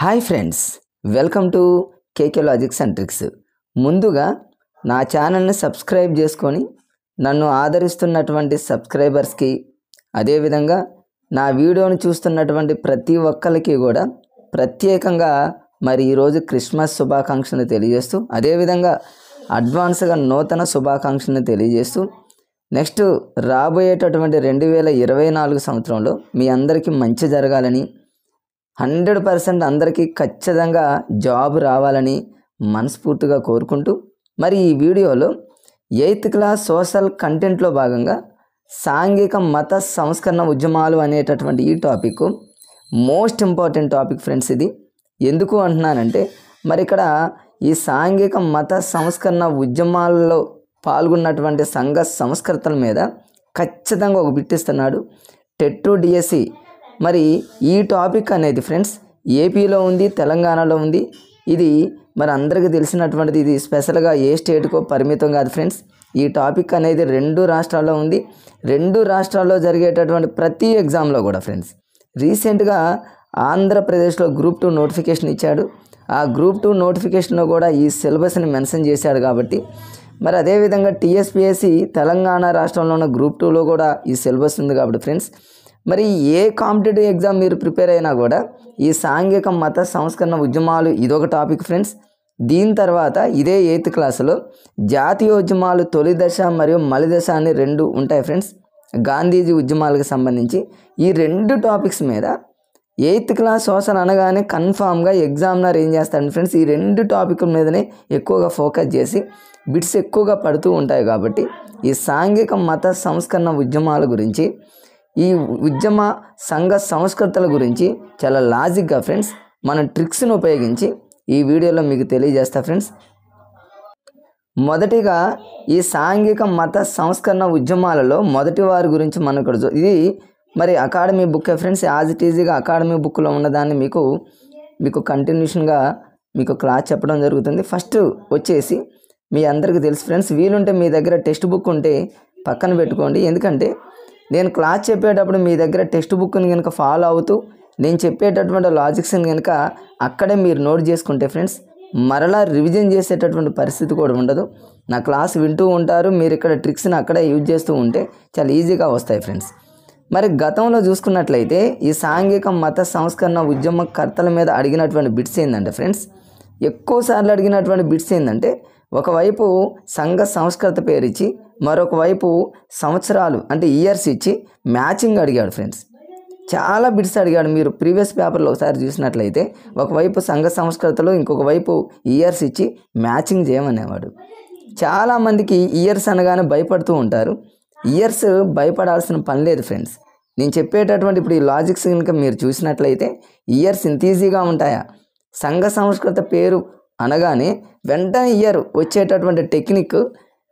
Hi friends, welcome to KK logics and tricks. ముందుగా నా ఛానల్ని సబ్స్క్రైబ్ చేసుకొని నన్ను ఆదరిస్తున్నటువంటి సబ్స్క్రైబర్స్కి, అదేవిధంగా నా వీడియోని చూస్తున్నటువంటి ప్రతి ఒక్కరికి కూడా ప్రత్యేకంగా మరి ఈరోజు క్రిస్మస్ శుభాకాంక్షలు తెలియజేస్తూ, అదేవిధంగా అడ్వాన్స్గా నూతన శుభాకాంక్షలు తెలియజేస్తూ, నెక్స్ట్ రాబోయేటటువంటి 2024 సంవత్సరంలో మీ అందరికీ మంచి జరగాలని, 100% అందరికీ ఖచ్చితంగా జాబ్ రావాలని మనస్ఫూర్తిగా కోరుకుంటూ, మరి ఈ వీడియోలో 8th క్లాస్ సోషల్ కంటెంట్లో భాగంగా సాంఘిక మత సంస్కరణ ఉద్యమాలు అనేటటువంటి ఈ topic most important topic friends. ఇది ఎందుకు అంటున్నానంటే, మరి ఇక్కడ ఈ సాంఘిక మత సంస్కరణ ఉద్యమాల్లో పాల్గొన్నటువంటి సంఘ సంస్కర్తల మీద ఖచ్చితంగా ఒక బిట్ ఇస్తున్నాడు టెట్ డిఎస్సి. మరి ఈ టాపిక్ అనేది ఫ్రెండ్స్ ఏపీలో ఉంది, తెలంగాణలో ఉంది. ఇది మరి అందరికీ తెలిసినటువంటిది. ఇది స్పెషల్గా ఏ స్టేట్కో పరిమితం కాదు ఫ్రెండ్స్. ఈ టాపిక్ అనేది 2 రాష్ట్రాల్లో ఉంది. 2 రాష్ట్రాల్లో జరిగేటటువంటి ప్రతి ఎగ్జామ్లో కూడా ఫ్రెండ్స్, రీసెంట్గా ఆంధ్రప్రదేశ్లో గ్రూప్ 2 నోటిఫికేషన్ ఇచ్చాడు. ఆ గ్రూప్ 2 నోటిఫికేషన్లో కూడా ఈ సిలబస్ని మెన్షన్ చేశాడు. కాబట్టి మరి అదేవిధంగా టీఎస్పీఎస్సీ తెలంగాణ రాష్ట్రంలో ఉన్న గ్రూప్ 2లో కూడా ఈ సిలబస్ ఉంది. కాబట్టి ఫ్రెండ్స్, మరి ఏ కాంపిటేటివ్ ఎగ్జామ్ మీరు ప్రిపేర్ అయినా కూడా ఈ సాంఘిక మత సంస్కరణ ఉద్యమాలు ఇదొక టాపిక్ ఫ్రెండ్స్. దీని తర్వాత ఇదే 8th క్లాసులో జాతీయ ఉద్యమాలు తొలి దశ మరియు మలి దశ అని 2 ఉంటాయి ఫ్రెండ్స్. గాంధీజీ ఉద్యమాలకు సంబంధించి ఈ 2 టాపిక్స్ మీద 8th క్లాస్ సోషల్ అనగానే కన్ఫామ్గా ఎగ్జామినర్ ఏం చేస్తాడు ఫ్రెండ్స్, ఈ 2 టాపిక్ల మీదనే ఎక్కువగా ఫోకస్ చేసి బిట్స్ ఎక్కువగా పడుతూ ఉంటాయి. కాబట్టి ఈ సాంఘిక మత సంస్కరణ ఉద్యమాల గురించి, ఈ ఉద్యమ సంఘ సంస్కృతుల గురించి చాలా లాజిక్గా ఫ్రెండ్స్ మనం ట్రిక్స్ను ఉపయోగించి ఈ వీడియోలో మీకు తెలియజేస్తా ఫ్రెండ్స్. మొదటిగా ఈ సాంఘిక మత సంస్కరణ ఉద్యమాలలో మొదటి వారి గురించి మనం ఇక్కడ ఇది మరి academy book friends. As it ఈజీగా అకాడమీ బుక్లో ఉన్నదాన్ని మీకు కంటిన్యూషన్గా మీకు క్లాస్ చెప్పడం జరుగుతుంది. ఫస్ట్ వచ్చేసి మీ అందరికీ తెలుసు ఫ్రెండ్స్, వీలుంటే మీ దగ్గర టెక్స్ట్ బుక్ ఉంటే పక్కన పెట్టుకోండి. ఎందుకంటే నేను క్లాస్ చెప్పేటప్పుడు మీ దగ్గర టెక్స్ట్ బుక్ని కనుక ఫాలో అవుతూ నేను చెప్పేటటువంటి లాజిక్స్ని కనుక అక్కడే మీరు నోట్ చేసుకుంటే ఫ్రెండ్స్, మరలా రివిజన్ చేసేటటువంటి పరిస్థితి కూడా ఉండదు. నా క్లాస్ వింటూ ఉంటారు, మీరు ఇక్కడ ట్రిక్స్ని అక్కడే యూజ్ చేస్తూ ఉంటే చాలా ఈజీగా వస్తాయి ఫ్రెండ్స్. మరి గతంలో చూసుకున్నట్లయితే ఈ సాంఘిక మత సంస్కరణ ఉద్యమకర్తల మీద అడిగినటువంటి బిట్స్ ఏంటంటే ఫ్రెండ్స్, ఎక్కువసార్లు అడిగినటువంటి బిట్స్ ఏంటంటే, ఒకవైపు సంఘ సంస్కృత పేరు ఇచ్చి మరొక వైపు సంవత్సరాలు అంటే ఇయర్స్ ఇచ్చి మ్యాచింగ్ అడిగాడు ఫ్రెండ్స్. చాలా బిట్స్ అడిగాడు. మీరు ప్రీవియస్ పేపర్లో ఒకసారి చూసినట్లయితే ఒకవైపు సంఘ సంస్కృతలు, ఇంకొక వైపు ఇయర్స్ ఇచ్చి మ్యాచింగ్ చేయమనేవాడు. చాలామందికి ఇయర్స్ అనగానే భయపడుతూ ఉంటారు. ఇయర్స్ భయపడాల్సిన పని లేదు ఫ్రెండ్స్. నేను చెప్పేటటువంటి ఇప్పుడు ఈ లాజిక్స్ కనుక మీరు చూసినట్లయితే ఇయర్స్ ఇంత ఈజీగా ఉంటాయా? సంఘ సంస్కృత పేరు అనగానే వెంటనే ఇయర్ వచ్చేటటువంటి టెక్నిక్,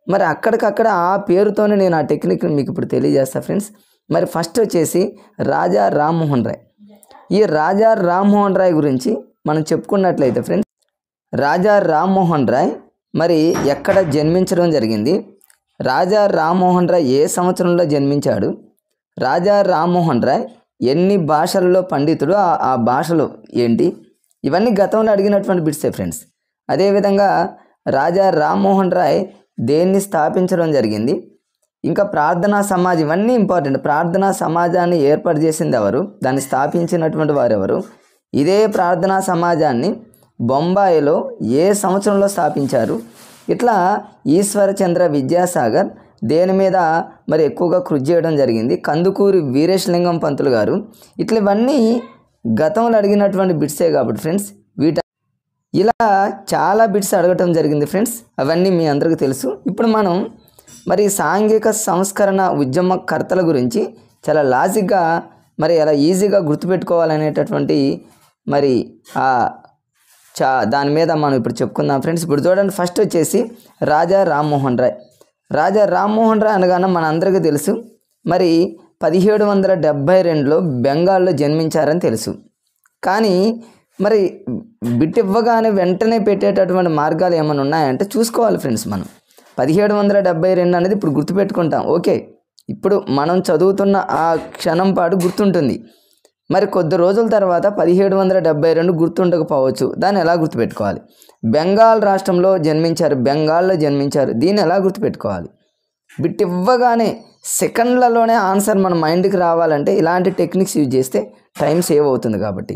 మరి అక్కడికక్కడ ఆ పేరుతోనే నేను ఆ టెక్నిక్ని మీకు ఇప్పుడు తెలియజేస్తాను ఫ్రెండ్స్. మరి ఫస్ట్ వచ్చేసి రాజా రామ్మోహన్ రాయ్. ఈ రాజా రామ్మోహన్ రాయ్ గురించి మనం చెప్పుకున్నట్లయితే ఫ్రెండ్స్, రాజా రామ్మోహన్ రాయ్ మరి ఎక్కడ జన్మించడం జరిగింది, రాజా రామ్మోహన్ రాయ్ ఏ సంవత్సరంలో జన్మించాడు, రాజా రామ్మోహన్ రాయ్ ఎన్ని భాషలలో పండితుడు, ఆ భాషలు ఏంటి, ఇవన్నీ గతంలో అడిగినటువంటి బిట్సే ఫ్రెండ్స్. అదేవిధంగా రాజా రామ్మోహన్ రాయ్ దేన్ని స్థాపించడం జరిగింది, ఇంకా ప్రార్థనా సమాజం, ఇవన్నీ ఇంపార్టెంట్. ప్రార్థనా సమాజాన్ని ఏర్పాటు చేసింది ఎవరు, దాన్ని స్థాపించినటువంటి వారు ఎవరు, ఇదే ప్రార్థనా సమాజాన్ని బొంబాయిలో ఏ సంవత్సరంలో స్థాపించారు, ఇట్లా ఈశ్వరచంద్ర విద్యాసాగర్ దేని మీద మరి ఎక్కువగా కృషి చేయడం జరిగింది, కందుకూరి వీరేశలింగం పంతులు గారు, ఇట్లా ఇవన్నీ గతంలో అడిగినటువంటి బిట్సే. కాబట్టి ఫ్రెండ్స్ ఇలా చాలా బిట్స్ అడగటం జరిగింది ఫ్రెండ్స్. అవన్నీ మీ అందరికీ తెలుసు. ఇప్పుడు మనం మరి సాంఘిక సంస్కరణ ఉద్యమకర్తల గురించి చాలా లాజిక్గా మరి అలా ఈజీగా గుర్తుపెట్టుకోవాలనేటటువంటి మరి దాని మీద మనం ఇప్పుడు చెప్పుకుందాం ఫ్రెండ్స్. ఇప్పుడు చూడండి, ఫస్ట్ వచ్చేసి రాజా రామ్మోహన్ రాయ్. రాజా రామ్మోహన్ రాయ్ అనగానే మన అందరికీ తెలుసు, మరి 1772లో బెంగాల్లో జన్మించారని తెలుసు. కానీ మరి బిట్ ఇవ్వగానే వెంటనే పెట్టేటటువంటి మార్గాలు ఏమైనా ఉన్నాయంటే చూసుకోవాలి ఫ్రెండ్స్. మనం 1772 అనేది ఇప్పుడు గుర్తుపెట్టుకుంటాం, ఓకే. ఇప్పుడు మనం చదువుతున్న ఆ క్షణం పాటు గుర్తుంటుంది. మరి కొద్ది రోజుల తర్వాత 1772 గుర్తుండకపోవచ్చు. దాన్ని ఎలా గుర్తుపెట్టుకోవాలి? బెంగాల్ రాష్ట్రంలో జన్మించారు, బెంగాల్లో జన్మించారు. దీన్ని ఎలా గుర్తుపెట్టుకోవాలి? బిట్ ఇవ్వగానే సెకండ్లలోనే ఆన్సర్ మన మైండ్కి రావాలంటే ఇలాంటి టెక్నిక్స్ యూజ్ చేస్తే టైం సేవ్ అవుతుంది. కాబట్టి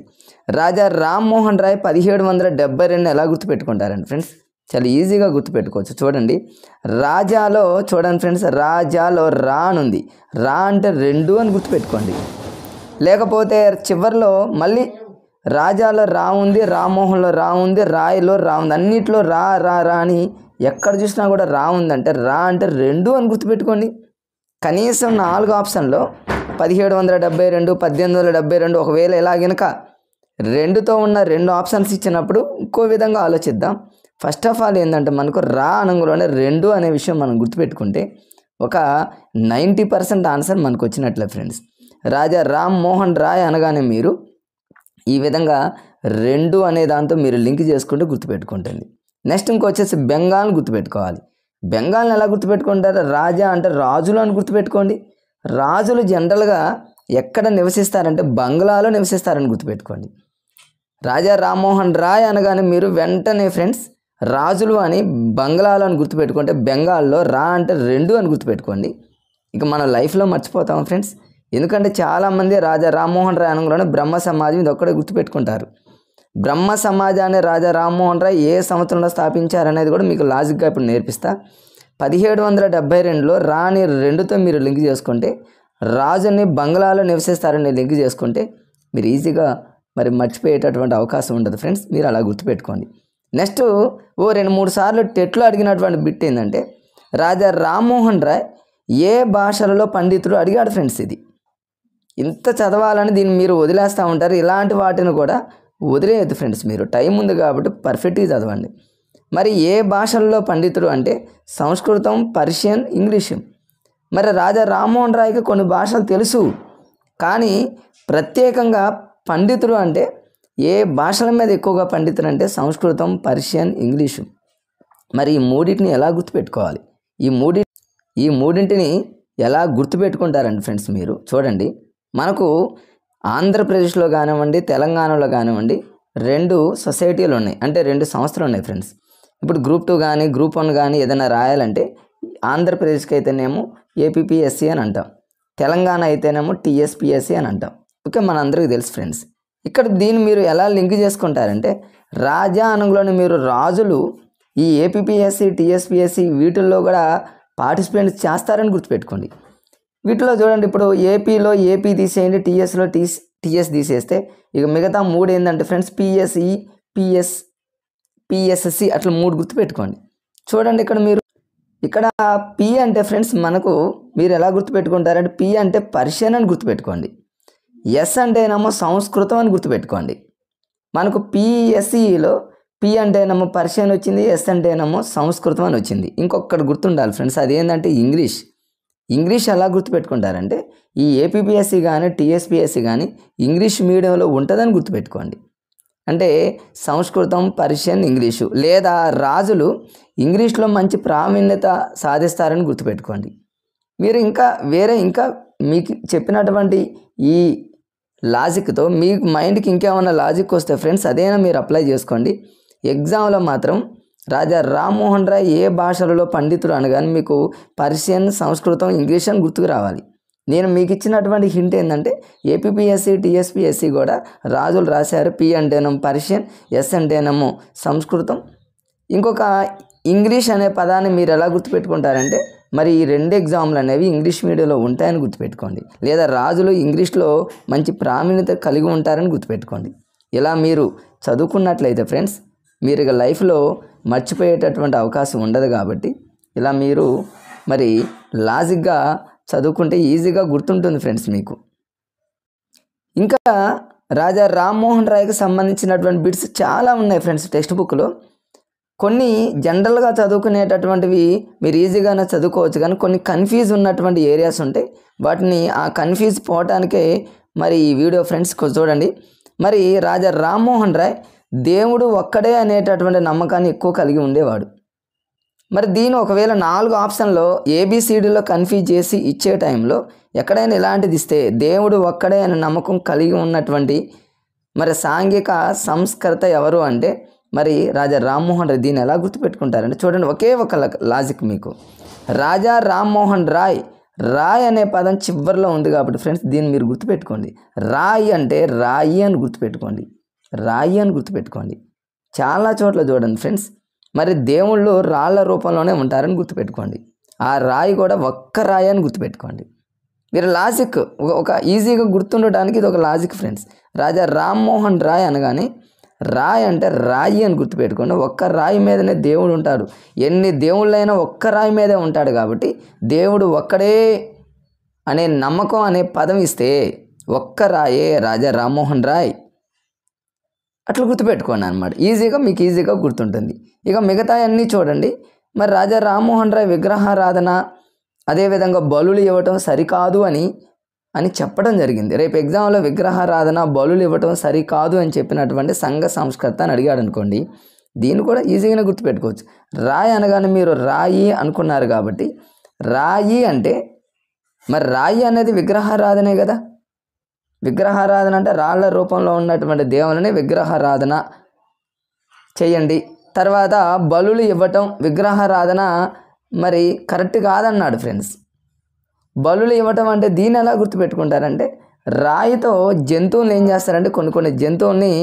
రాజా రామ్మోహన్ రాయ్ 1772 ఎలా గుర్తుపెట్టుకుంటారండి ఫ్రెండ్స్? చాలా ఈజీగా గుర్తుపెట్టుకోవచ్చు. చూడండి, రాజాలో చూడండి ఫ్రెండ్స్, రాజాలో రా అనుంది. రా అంటే 2 అని గుర్తుపెట్టుకోండి. లేకపోతే చివరిలో మళ్ళీ రాజాలో రా ఉంది, రామ్మోహన్లో రా ఉంది, రాయిలో రా ఉంది. అన్నిట్లో రా రా రా అని ఎక్కడ చూసినా కూడా రా ఉందంటే రా అంటే 2 అని గుర్తుపెట్టుకోండి. కనీసం 4 ఆప్షన్లో 1772, 1872 ఒకవేళ ఎలా గనుక 2తో ఉన్న 2 ఆప్షన్స్ ఇచ్చినప్పుడు ఇంకో విధంగా ఆలోచిద్దాం. ఫస్ట్ ఆఫ్ ఆల్ ఏంటంటే మనకు రా అనంగులోనే 2 అనే విషయం మనం గుర్తుపెట్టుకుంటే ఒక 90% ఆన్సర్ మనకు వచ్చినట్లే ఫ్రెండ్స్. రాజా రామ్మోహన్ రాయ్ అనగానే మీరు ఈ విధంగా 2 అనే దాంతో మీరు లింక్ చేసుకుంటూ గుర్తుపెట్టుకుంటుంది. నెక్స్ట్ ఇంకొచ్చేసి బెంగాల్ని గుర్తుపెట్టుకోవాలి. బెంగాల్ని ఎలా గుర్తుపెట్టుకుంటారు? రాజా అంటే రాజులు అని గుర్తుపెట్టుకోండి. రాజులు జనరల్గా ఎక్కడ నివసిస్తారంటే బంగ్లాలో నివసిస్తారని గుర్తుపెట్టుకోండి. రాజా రామ్మోహన్ రాయ్ అనగానే మీరు వెంటనే ఫ్రెండ్స్ రాజులు అని బంగ్లాలో అని గుర్తుపెట్టుకుంటే బెంగాల్లో రా అంటే 2 అని గుర్తుపెట్టుకోండి. ఇక మన లైఫ్లో మర్చిపోతాం ఫ్రెండ్స్. ఎందుకంటే చాలామంది రాజా రామ్మోహన్ రాయ్ అనగానే బ్రహ్మ సమాజం ఇది ఒక్కడే గుర్తుపెట్టుకుంటారు. బ్రహ్మ సమాజాన్ని రాజా రామ్మోహన్ రాయ్ ఏ సంవత్సరంలో స్థాపించారనేది కూడా మీకు లాజిక్గా ఇప్పుడు నేర్పిస్తా. 1772లో రాని 2తో మీరు లింక్ చేసుకుంటే రాజుని బంగ్లాలో నివసిస్తారని లింక్ చేసుకుంటే మీరు ఈజీగా మరి మర్చిపోయేటటువంటి అవకాశం ఉండదు ఫ్రెండ్స్. మీరు అలా గుర్తుపెట్టుకోండి. నెక్స్ట్ 2-3 సార్లు టెట్లో అడిగినటువంటి బిట్ ఏంటంటే రాజా రామ్మోహన్ రాయ్ ఏ భాషలలో పండితుడు అడిగాడు ఫ్రెండ్స్. ఇది ఇంత చదవాలని దీన్ని మీరు వదిలేస్తూ ఉంటారు. ఇలాంటి వాటిని కూడా వదిలేయద్దు ఫ్రెండ్స్. మీరు టైం ఉంది కాబట్టి పర్ఫెక్ట్గా చదవండి. మరి ఏ భాషల్లో పండితుడు అంటే సంస్కృతం, పర్షియన్, ఇంగ్లీషు. మరి రాజా రామ్మోహన్ రాయ్కి కొన్ని భాషలు తెలుసు, కానీ ప్రత్యేకంగా పండితుడు అంటే ఏ భాషల మీద ఎక్కువగా పండితుడు అంటే సంస్కృతం, పర్షియన్, ఇంగ్లీషు. మరి ఈ మూడింటిని ఎలా గుర్తుపెట్టుకోవాలి? ఈ మూడింటిని ఎలా గుర్తుపెట్టుకుంటారండి ఫ్రెండ్స్? మీరు చూడండి, మనకు ఆంధ్రప్రదేశ్లో కానివ్వండి, తెలంగాణలో కానివ్వండి 2 సొసైటీలు ఉన్నాయి, అంటే 2 సంస్థలు ఉన్నాయి ఫ్రెండ్స్. ఇప్పుడు గ్రూప్ 2 కానీ గ్రూప్ 1 కానీ ఏదైనా రాయాలంటే ఆంధ్రప్రదేశ్కి అయితేనేమో ఏపీపీఎస్సీ అని అంటాం, తెలంగాణ అయితేనేమో టీఎస్పీఎస్సీ అని అంటాం. ఓకే, మన అందరికీ తెలుసు ఫ్రెండ్స్. ఇక్కడ దీన్ని మీరు ఎలా లింక్ చేసుకుంటారంటే రాజా అనంలోని మీరు రాజులు ఈ ఏపీపీఎస్సీ, టీఎస్పీఎస్సీ వీటిల్లో కూడా పార్టిసిపేట్ చేస్తారని గుర్తుపెట్టుకోండి. వీటిలో చూడండి, ఇప్పుడు ఏపీలో ఏపీ తీసేయండి, టీఎస్లో టీఎస్ తీసేస్తే ఇక మిగతా 3 ఏంటంటే ఫ్రెండ్స్ పిఎస్ఈ, పిఎస్ఎస్సి అట్లా 3 గుర్తుపెట్టుకోండి. చూడండి, ఇక్కడ పి అంటే ఫ్రెండ్స్ మనకు మీరు ఎలా గుర్తుపెట్టుకుంటారంటే పి అంటే పర్షియన్ అని గుర్తుపెట్టుకోండి. ఎస్ అంటేనేమో సంస్కృతం అని గుర్తుపెట్టుకోండి. మనకు పిఎస్సిలో పి అంటేనేమో పర్షియన్ వచ్చింది, ఎస్ అంటేనేమో సంస్కృతం అని వచ్చింది. ఇంకొకటి గుర్తుండాలి ఫ్రెండ్స్, అదేంటంటే ఇంగ్లీష్ ఎలా గుర్తుపెట్టుకుంటారంటే ఈ ఏపీపీఎస్సీ కానీ టీఎస్పీఎస్సీ కానీ ఇంగ్లీష్ మీడియంలో ఉంటుందని గుర్తుపెట్టుకోండి. అంటే సంస్కృతం, పర్షియన్, ఇంగ్లీషు, లేదా రాజులు ఇంగ్లీష్లో మంచి ప్రావీణ్యత సాధిస్తారని గుర్తుపెట్టుకోండి. మీరు ఇంకా మీకు చెప్పినటువంటి ఈ లాజిక్తో మీ మైండ్కి ఇంకేమన్నా లాజిక్ వస్తే ఫ్రెండ్స్ అదేనా మీరు అప్లై చేసుకోండి. ఎగ్జామ్లో మాత్రం రాజా రామ్మోహన్ రాయ్ ఏ భాషలలో పండితుడు అనగానే మీకు పర్షియన్, సంస్కృతం, ఇంగ్లీష్ అని గుర్తుకు రావాలి. నేను మీకు ఇచ్చినటువంటి హింట్ ఏంటంటే ఏపీపీఎస్సీ, టీఎస్పీఎస్సీ కూడా రాజులు రాశారు. పి అంటేనేమో పర్షియన్, ఎస్ అంటేనేమో సంస్కృతం. ఇంకొక ఇంగ్లీష్ అనే పదాన్ని మీరు ఎలా గుర్తుపెట్టుకుంటారంటే మరి ఈ 2 ఎగ్జామ్లు అనేవి ఇంగ్లీష్ మీడియంలో ఉంటాయని గుర్తుపెట్టుకోండి, లేదా రాజులు ఇంగ్లీష్లో మంచి ప్రావీణ్యత కలిగి ఉంటారని గుర్తుపెట్టుకోండి. ఇలా మీరు చదువుకున్నట్లయితే ఫ్రెండ్స్ మీరు ఇక లైఫ్లో మర్చిపోయేటటువంటి అవకాశం ఉండదు. కాబట్టి ఇలా మీరు మరి లాజిక్గా చదువుకుంటే ఈజీగా గుర్తుంటుంది ఫ్రెండ్స్ మీకు. ఇంకా రాజా రామ్మోహన్ రాయ్కి సంబంధించినటువంటి బిట్స్ చాలా ఉన్నాయి ఫ్రెండ్స్ టెక్స్ట్ బుక్లో. కొన్ని జనరల్గా చదువుకునేటటువంటివి మీరు ఈజీగానే చదువుకోవచ్చు, కానీ కొన్ని కన్ఫ్యూజ్ ఉన్నటువంటి ఏరియాస్ ఉంటాయి. వాటిని ఆ కన్ఫ్యూజ్ పోవటానికే మరి ఈ వీడియో ఫ్రెండ్స్ చూడండి. మరి రాజా రామ్మోహన్ రాయ్ దేవుడు ఒక్కడే అనేటటువంటి నమ్మకాన్ని ఎక్కువ కలిగి ఉండేవాడు. మరి దీని ఒకవేళ 4 ఆప్షన్లో ఏబిసిడిలో కన్ఫ్యూజ్ చేసి ఇచ్చే టైంలో ఎక్కడైనా ఇలాంటిది ఇస్తే దేవుడు ఒక్కడే అనే నమ్మకం కలిగి ఉన్నటువంటి మరి సాంఘిక సంస్కర్త ఎవరు అంటే మరి రాజా రామ్మోహన్ రాయ్. దీన్ని ఎలా గుర్తుపెట్టుకుంటారంటే చూడండి, ఒకే ఒక లాజిక్ మీకు. రాజా రామ్మోహన్ రాయ్, రాయ్ అనే పదం చివరిలో ఉంది కాబట్టి ఫ్రెండ్స్ దీన్ని మీరు గుర్తుపెట్టుకోండి. రాయి అంటే రాయి అని గుర్తుపెట్టుకోండి, రాయి అని గుర్తుపెట్టుకోండి. చాలా చోట్ల చూడండి ఫ్రెండ్స్, మరి దేవుళ్ళు రాళ్ళ రూపంలోనే ఉంటారని గుర్తుపెట్టుకోండి. ఆ రాయి కూడా ఒక్క రాయి అని గుర్తుపెట్టుకోండి. మీరు లాజిక్ ఒక ఈజీగా గుర్తుండటానికి ఇది ఒక లాజిక్ ఫ్రెండ్స్. రాజా రామ్మోహన్ రాయ్ అనగానే రాయి అంటే రాయి అని గుర్తుపెట్టుకోండి. ఒక్క రాయి మీదనే దేవుడు ఉంటాడు. ఎన్ని దేవుళ్ళైనా ఒక్క రాయి మీదే ఉంటాడు కాబట్టి దేవుడు ఒక్కడే అనే నమ్మకం అనే పదం ఇస్తే ఒక్క రాయే రాజా రామ్మోహన్ రాయ్ అట్లా గుర్తుపెట్టుకోండి అనమాట. మీకు ఈజీగా గుర్తుంటుంది. ఇక మిగతా అన్నీ చూడండి. మరి రాజా రామ్మోహన్ రాయ్ విగ్రహారాధన అదేవిధంగా బలులు ఇవ్వటం సరికాదు అని చెప్పడం జరిగింది. రేపు ఎగ్జామ్లో విగ్రహారాధన బలులు ఇవ్వటం సరికాదు అని చెప్పినటువంటి సంఘ సంస్కర్త అని అడిగాడు అనుకోండి, దీన్ని కూడా ఈజీగానే గుర్తుపెట్టుకోవచ్చు. రాయి అనగానే మీరు రాయి అనుకున్నారు కాబట్టి రాయి అంటే మరి రాయి అనేది విగ్రహారాధనే కదా. విగ్రహారాధన అంటే రాళ్ల రూపంలో ఉన్నటువంటి దేవులని విగ్రహారాధన చేయండి. తర్వాత బలులు ఇవ్వటం విగ్రహారాధన మరి కరెక్ట్ కాదన్నాడు ఫ్రెండ్స్. బలులు ఇవ్వటం అంటే దీన్ని ఎలా గుర్తుపెట్టుకుంటారంటే రాయితో జంతువులు ఏం చేస్తారంటే కొన్ని జంతువుల్ని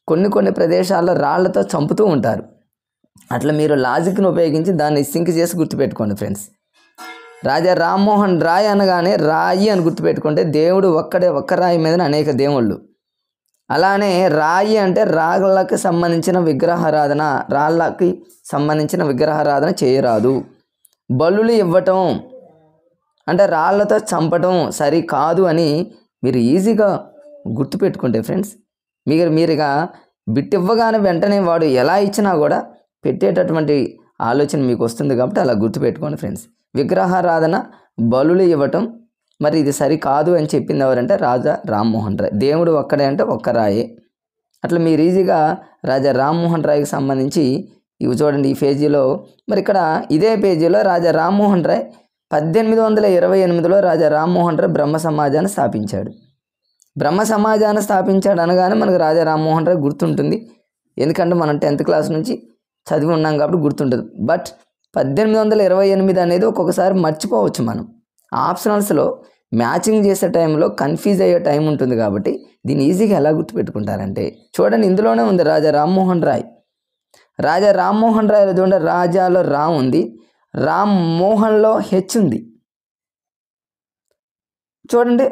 కొన్ని ప్రదేశాల్లో రాళ్లతో చంపుతూ ఉంటారు. అట్లా మీరు లాజిక్ని ఉపయోగించి దాన్ని సింక్ చేసి గుర్తుపెట్టుకోండి ఫ్రెండ్స్. రాజా రామ్మోహన్ రాయ్ అనగానే రాయి అని గుర్తుపెట్టుకుంటే దేవుడు ఒక్క రాయి మీద అనేక దేవుళ్ళు. అలానే రాయి అంటే రాళ్ళకి సంబంధించిన విగ్రహారాధన, రాళ్ళకి సంబంధించిన విగ్రహారాధన చేయరాదు. బలులు ఇవ్వటం అంటే రాళ్లతో చంపటం సరికాదు అని మీరు ఈజీగా గుర్తుపెట్టుకుంటే ఫ్రెండ్స్ మీరుగా బిట్ ఇవ్వగానే వెంటనే వాడు ఎలా ఇచ్చినా కూడా పెట్టేటటువంటి ఆలోచన మీకు వస్తుంది కాబట్టి అలా గుర్తుపెట్టుకోండి ఫ్రెండ్స్. విగ్రహారాధన బలులు ఇవ్వటం మరి ఇది సరికాదు అని చెప్పింది ఎవరంటే రాజా రామ్మోహన్ రాయ్. దేవుడు ఒక్కడే అంటే ఒక్క రాయే. అట్లా మీరు ఈజీగా రాజా రామ్మోహన్ రాయ్కి సంబంధించి ఇవి చూడండి. ఈ పేజీలో మరి ఇక్కడ ఇదే పేజీలో రాజా రామ్మోహన్ రాయ్ 1828లో రాజా రామ్మోహన్ రాయ్ బ్రహ్మ సమాజాన్ని స్థాపించాడు. బ్రహ్మ సమాజాన్ని స్థాపించాడు అనగానే మనకు రాజా రామ్మోహన్ రాయ్ గుర్తుంటుంది. ఎందుకంటే మనం 10th క్లాస్ నుంచి చదివి ఉన్నాం కాబట్టి గుర్తుంటుంది. బట్ 1828 అనేది ఒక్కొక్కసారి మర్చిపోవచ్చు మనం. ఆప్షనల్స్లో మ్యాచింగ్ చేసే టైంలో కన్ఫ్యూజ్ అయ్యే టైం ఉంటుంది కాబట్టి దీన్ని ఈజీగా ఎలా గుర్తుపెట్టుకుంటారంటే చూడండి, ఇందులోనే ఉంది రాజా రామ్మోహన్ రాయ్. రాజా రామ్మోహన్ రాయ్లో చూడండి, రాజాలో రా ఉంది, రామ్మోహన్లో హెచ్ ఉంది. చూడండి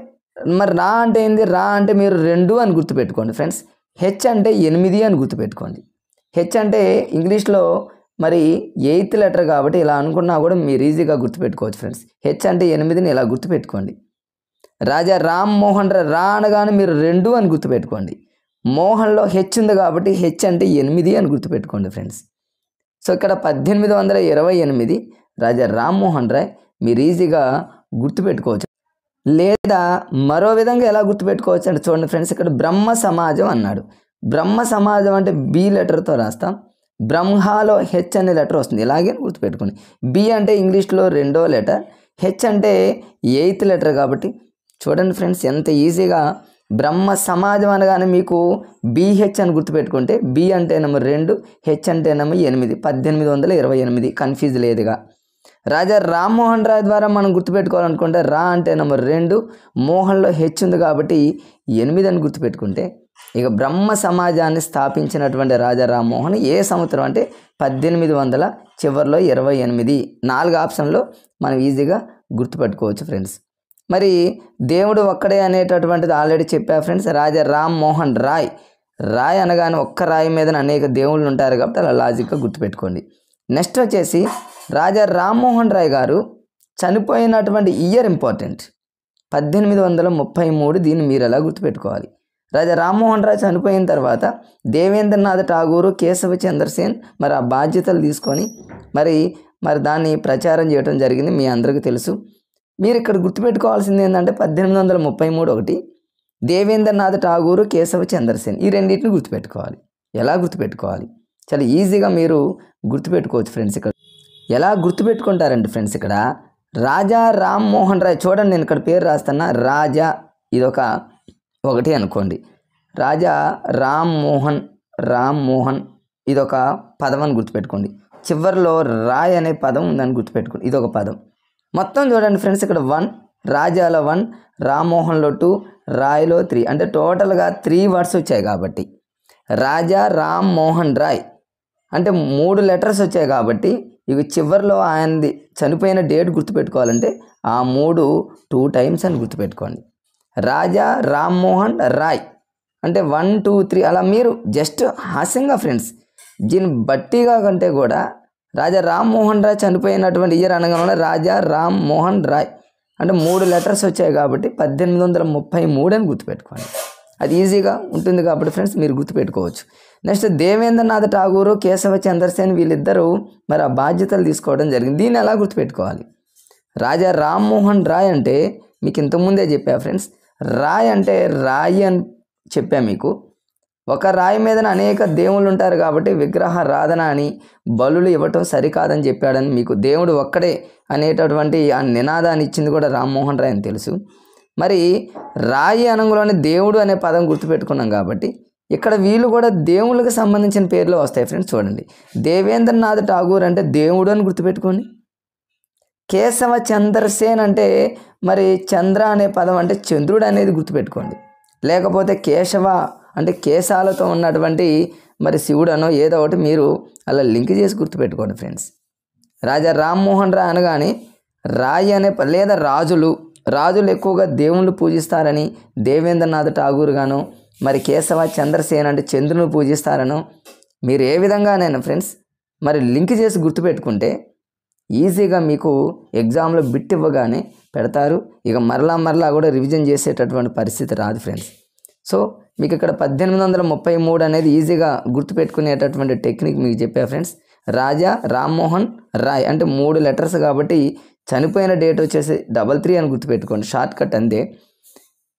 మరి రా అంటే ఏంది? రా అంటే మీరు 2 అని గుర్తుపెట్టుకోండి ఫ్రెండ్స్. హెచ్ అంటే 8 అని గుర్తుపెట్టుకోండి. హెచ్ అంటే ఇంగ్లీష్లో మరి 8th లెటర్ కాబట్టి ఇలా అనుకున్నా కూడా మీరు ఈజీగా గుర్తుపెట్టుకోవచ్చు ఫ్రెండ్స్. హెచ్ అంటే 8ని ఇలా గుర్తుపెట్టుకోండి. రాజా రామ్మోహన్ రాయ్ రా అనగానే మీరు 2 అని గుర్తుపెట్టుకోండి. మోహన్లో హెచ్ ఉంది కాబట్టి హెచ్ అంటే 8 అని గుర్తుపెట్టుకోండి ఫ్రెండ్స్. సో ఇక్కడ 1828 రాజా రామ్మోహన్ రాయ్ మీరు ఈజీగా గుర్తుపెట్టుకోవచ్చు. లేదా మరో విధంగా ఎలా గుర్తుపెట్టుకోవచ్చు అంటే చూడండి ఫ్రెండ్స్, ఇక్కడ బ్రహ్మ సమాజం అన్నాడు. బ్రహ్మ సమాజం అంటే బి లెటర్తో రాస్తాం. బ్రహ్మలో హెచ్ అనే లెటర్ వస్తుంది. ఇలాగే గుర్తుపెట్టుకోండి. బి అంటే ఇంగ్లీష్లో 2వ లెటర్, హెచ్ అంటే 8th లెటర్ కాబట్టి చూడండి ఫ్రెండ్స్ ఎంత ఈజీగా బ్రహ్మ సమాజం అనగానే మీకు బిహెచ్ అని గుర్తుపెట్టుకుంటే బి అంటేనేమో 2, హెచ్ అంటేనేమో 8, 1828 కన్ఫ్యూజ్ లేదుగా. రాజా రామ్మోహన్ రాయ్ ద్వారా మనం గుర్తుపెట్టుకోవాలనుకుంటే రా అంటేనేమో 2, మోహన్లో హెచ్ ఉంది కాబట్టి 8 అని గుర్తుపెట్టుకుంటే ఇక బ్రహ్మ సమాజాన్ని స్థాపించినటువంటి రాజా రామ్మోహన్ ఏ సంవత్సరం అంటే 1800 చివరిలో 28. 4 ఆప్షన్లో మనం ఈజీగా గుర్తుపెట్టుకోవచ్చు ఫ్రెండ్స్. మరి దేవుడు ఒక్కడే అనేటటువంటిది ఆల్రెడీ చెప్పా ఫ్రెండ్స్. రాజా రామ్మోహన్ రాయ్, రాయ్ అనగానే ఒక్క రాయి మీద అనేక దేవుళ్ళు ఉంటారు కాబట్టి అలా లాజిక్గా గుర్తుపెట్టుకోండి. నెక్స్ట్ వచ్చేసి రాజా రామ్మోహన్ రాయ్ గారు చనిపోయినటువంటి ఇయర్ ఇంపార్టెంట్ 1833. దీన్ని మీరు ఎలా గుర్తుపెట్టుకోవాలి? రాజా రామ్మోహన్ రాయ్ చనిపోయిన తర్వాత దేవేంద్రనాథ్ ఠాగూర్, కేశవ చంద్రసేన్ మరి ఆ బాధ్యతలు తీసుకొని మరి దాన్ని ప్రచారం చేయడం జరిగింది. మీ అందరికీ తెలుసు. మీరు ఇక్కడ గుర్తుపెట్టుకోవాల్సింది ఏంటంటే 1833 ఒకటి, దేవేంద్రనాథ్ ఠాగూర్, కేశవ చంద్రసేన్ ఈ రెండింటిని గుర్తుపెట్టుకోవాలి. ఎలా గుర్తుపెట్టుకోవాలి? చాలా ఈజీగా మీరు గుర్తుపెట్టుకోవచ్చు ఫ్రెండ్స్. ఇక్కడ ఎలా గుర్తుపెట్టుకుంటారంటే ఫ్రెండ్స్ ఇక్కడ రాజా రామ్మోహన్ రాయ్ చూడండి, నేను ఇక్కడ పేరు రాస్తున్నా. రాజా ఇదొక ఒకటి అనుకోండి, రాజా రామ్మోహన్ ఇదొక పదం అని గుర్తుపెట్టుకోండి. చివరిలో రాయ్ అనే పదం ఉందని గుర్తుపెట్టుకోండి, ఇదొక పదం. మొత్తం చూడండి ఫ్రెండ్స్, ఇక్కడ 1, రాజాలో 1, రామ్మోహన్లో 2, రాయ్లో 3, అంటే టోటల్గా 3 వర్డ్స్ వచ్చాయి. కాబట్టి రాజా రామ్మోహన్ రాయ్ అంటే 3 లెటర్స్ వచ్చాయి. కాబట్టి ఇవి చివరిలో ఆయనది చనిపోయిన డేట్ గుర్తుపెట్టుకోవాలంటే ఆ 3 2 టైమ్స్ అని గుర్తుపెట్టుకోండి. రాజా రామ్మోహన్ రాయ్ అంటే 1 2 3 అలా మీరు జస్ట్ హాస్యంగా ఫ్రెండ్స్ దీన్ని బట్టిగా కంటే కూడా రాజా రామ్మోహన్ రాయ్ చనిపోయినటువంటి ఇయర్ అనగానే రాజా రామ్మోహన్ రాయ్ అంటే 3 లెటర్స్ వచ్చాయి. కాబట్టి 1833 అని గుర్తుపెట్టుకోండి. అది ఈజీగా ఉంటుంది కాబట్టి ఫ్రెండ్స్ మీరు గుర్తుపెట్టుకోవచ్చు. నెక్స్ట్ దేవేంద్రనాథ్ ఠాగూర్, కేశవ చంద్రసేన్ వీళ్ళిద్దరూ మరి ఆ బాధ్యతలు తీసుకోవడం జరిగింది. దీన్ని ఎలా గుర్తుపెట్టుకోవాలి? రాజా రామ్మోహన్ రాయ్ అంటే మీకు ఇంతకుముందే చెప్పా ఫ్రెండ్స్, రాయ్ అంటే రాయి అని చెప్పా మీకు. ఒక రాయి మీద అనేక దేవుళ్ళు ఉంటారు కాబట్టి విగ్రహారాధన అని బలులు ఇవ్వటం సరికాదని చెప్పాడని మీకు దేవుడు ఒక్కడే అనేటటువంటి ఆ నినాదాన్ని ఇచ్చింది కూడా రామ్మోహన్ రాయ్ అని తెలుసు. మరి రాయి అనంగులోనే దేవుడు అనే పదం గుర్తుపెట్టుకున్నాం కాబట్టి ఇక్కడ వీళ్ళు కూడా దేవుళ్ళకి సంబంధించిన పేర్లు వస్తాయి ఫ్రెండ్స్. చూడండి, దేవేంద్రనాథ్ ఠాగూర్ అంటే దేవుడు అని గుర్తుపెట్టుకోండి. కేశవ చంద్రసేన్ అంటే మరి చంద్ర అనే పదం అంటే చంద్రుడు అనేది గుర్తుపెట్టుకోండి. లేకపోతే కేశవ అంటే కేశాలతో ఉన్నటువంటి మరి శివుడు అనో ఏదో ఒకటి మీరు అలా లింక్ చేసి గుర్తుపెట్టుకోండి ఫ్రెండ్స్. రాజా రామ్మోహన్ రాయ్ అనగానే రాయి అనే లేదా రాజులు ఎక్కువగా దేవుళ్ళు పూజిస్తారని దేవేంద్రనాథ్ ఠాగూర్ గాను, మరి కేశవ చంద్రసేన్ అంటే చంద్రుని పూజిస్తారనో మీరు ఏ విధంగానైనా ఫ్రెండ్స్ మరి లింక్ చేసి గుర్తుపెట్టుకుంటే ఈజీగా మీకు ఎగ్జామ్లో బిట్ ఇవ్వగానే పెడతారు. ఇక మరలా కూడా రివిజన్ చేసేటటువంటి పరిస్థితి రాదు ఫ్రెండ్స్. సో మీకు ఇక్కడ 1833 అనేది ఈజీగా గుర్తుపెట్టుకునేటటువంటి టెక్నిక్ మీకు చెప్పా ఫ్రెండ్స్. రాజా రామ్మోహన్ రాయ్ అంటే 3 లెటర్స్ కాబట్టి చనిపోయిన డేట్ వచ్చేసి 33 అని గుర్తుపెట్టుకోండి, షార్ట్ కట్ అంతే.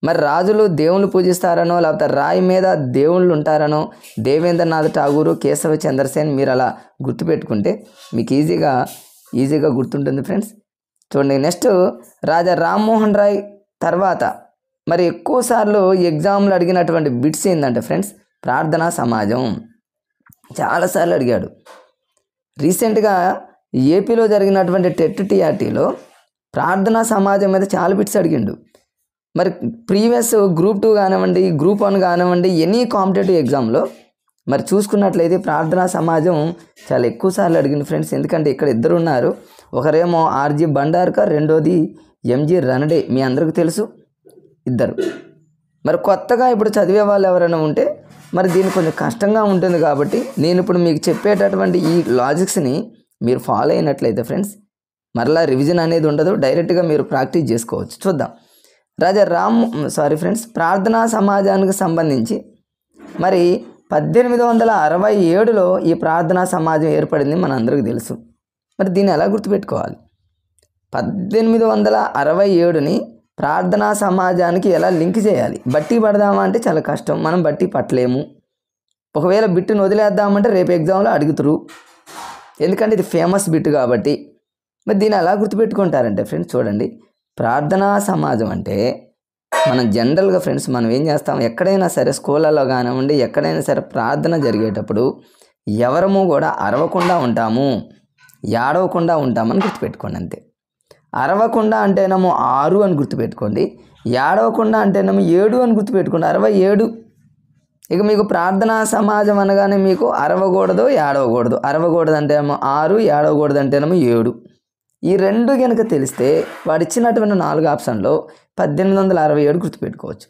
మరి రాజులు దేవుళ్ళు పూజిస్తారనో లేకపోతే రాయి మీద దేవుళ్ళు ఉంటారనో దేవేంద్రనాథ్ ఠాగూర్, కేశవ చంద్రసేన్ మీరు అలా గుర్తుపెట్టుకుంటే మీకు ఈజీగా గుర్తుంటుంది ఫ్రెండ్స్. చూడండి, నెక్స్ట్ రాజా రామ్మోహన్ రాయ్ తర్వాత మరి ఎక్కువసార్లు ఎగ్జామ్లు అడిగినటువంటి బిట్స్ ఏంటంటే ఫ్రెండ్స్ ప్రార్థనా సమాజం చాలాసార్లు అడిగాడు. రీసెంట్గా ఏపీలో జరిగినటువంటి టెట్ టీఆర్టీలో ప్రార్థనా సమాజం మీద చాలా బిట్స్ అడిగిండు. మరి ప్రీవియస్ గ్రూప్ 2 కానివ్వండి, గ్రూప్ 1 కానివ్వండి, ఎనీ కాంపిటేటివ్ ఎగ్జామ్లో మరి చూసుకున్నట్లయితే ప్రార్థనా సమాజం చాలా ఎక్కువసార్లు అడిగింది ఫ్రెండ్స్. ఎందుకంటే ఇక్కడ ఇద్దరు ఉన్నారు, ఒకరేమో ఆర్జీ బండార్కర్, రెండోది ఎంజీ రనడే, మీ అందరికీ తెలుసు ఇద్దరు. మరి కొత్తగా ఇప్పుడు చదివే వాళ్ళు ఎవరైనా ఉంటే మరి దీన్ని కొంచెం కష్టంగా ఉంటుంది. కాబట్టి నేను ఇప్పుడు మీకు చెప్పేటటువంటి ఈ లాజిక్స్ని మీరు ఫాలో అయినట్లయితే ఫ్రెండ్స్ మరలా రివిజన్ అనేది ఉండదు, డైరెక్ట్గా మీరు ప్రాక్టీస్ చేసుకోవచ్చు. చూద్దాం, రాజా ఫ్రెండ్స్ ప్రార్థనా సమాజానికి సంబంధించి మరి 1867లో ఈ ప్రార్థనా సమాజం ఏర్పడింది మన అందరికీ తెలుసు. మరి దీన్ని ఎలా గుర్తుపెట్టుకోవాలి? 1867ని ప్రార్థనా సమాజానికి ఎలా లింక్ చేయాలి? బట్టి పడదామా అంటే చాలా కష్టం, మనం బట్టి పట్టలేము. ఒకవేళ బిట్టును వదిలేద్దామంటే రేపు ఎగ్జామ్లో అడుగుతారు, ఎందుకంటే ఇది ఫేమస్ బిట్ కాబట్టి. మరి దీన్ని ఎలా గుర్తుపెట్టుకుంటారంటే ఫ్రెండ్స్ చూడండి, ప్రార్థనా సమాజం అంటే మనం జనరల్గా ఫ్రెండ్స్ మనం ఏం చేస్తాం, ఎక్కడైనా సరే స్కూళ్ళలో కానివ్వండి ఎక్కడైనా సరే ప్రార్థన జరిగేటప్పుడు ఎవరము కూడా అరవకుండా ఉంటాము, ఏడవకుండా ఉంటామని గుర్తుపెట్టుకోండి అంతే. అరవకుండా అంటేనేమో 6 అని గుర్తుపెట్టుకోండి, ఏడవకుండా అంటేనేమో 7 అని గుర్తుపెట్టుకోండి, 67. ఇక మీకు ప్రార్థనా సమాజం అనగానే మీకు అరవకూడదు ఏడవకూడదు, అరవకూడదు అంటేనేమో 6, ఏడవకూడదు అంటేనేమో 7. ఈ రెండు కనుక తెలిస్తే వాడు ఇచ్చినటువంటి 4 ఆప్షన్లో 1867 గుర్తుపెట్టుకోవచ్చు.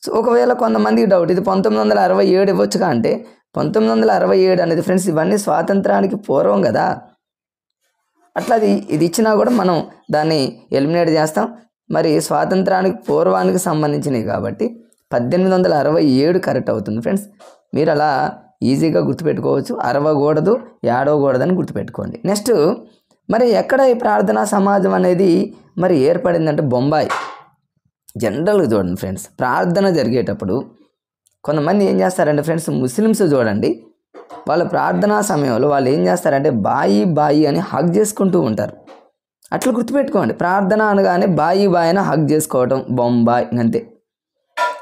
సో ఒకవేళ కొంతమందికి డౌట్, ఇది 1967 ఇవ్వచ్చుగా అంటే 1967 అనేది ఫ్రెండ్స్ ఇవన్నీ స్వాతంత్రానికి పూర్వం కదా, అట్లా ఇది ఇచ్చినా కూడా మనం దాన్ని ఎలిమినేట్ చేస్తాం. మరి స్వాతంత్రానికి పూర్వానికి సంబంధించినవి కాబట్టి 1867 కరెక్ట్ అవుతుంది ఫ్రెండ్స్. మీరు అలా ఈజీగా గుర్తుపెట్టుకోవచ్చు, అరవకూడదు ఏడవకూడదని గుర్తుపెట్టుకోండి. నెక్స్ట్ మరి ఎక్కడ ఈ ప్రార్థనా సమాజం అనేది మరి ఏర్పడిందంటే బొంబాయి. జనరల్గా చూడండి ఫ్రెండ్స్, ప్రార్థన జరిగేటప్పుడు కొంతమంది ఏం చేస్తారంటే ఫ్రెండ్స్ ముస్లిమ్స్ చూడండి వాళ్ళ ప్రార్థనా సమయంలో వాళ్ళు ఏం చేస్తారంటే బాయి బాయి అని హగ్ చేసుకుంటూ ఉంటారు. అట్లా గుర్తుపెట్టుకోండి, ప్రార్థన అనగానే బాయి బాయి అని హగ్ చేసుకోవటం, బొంబాయి అంతే.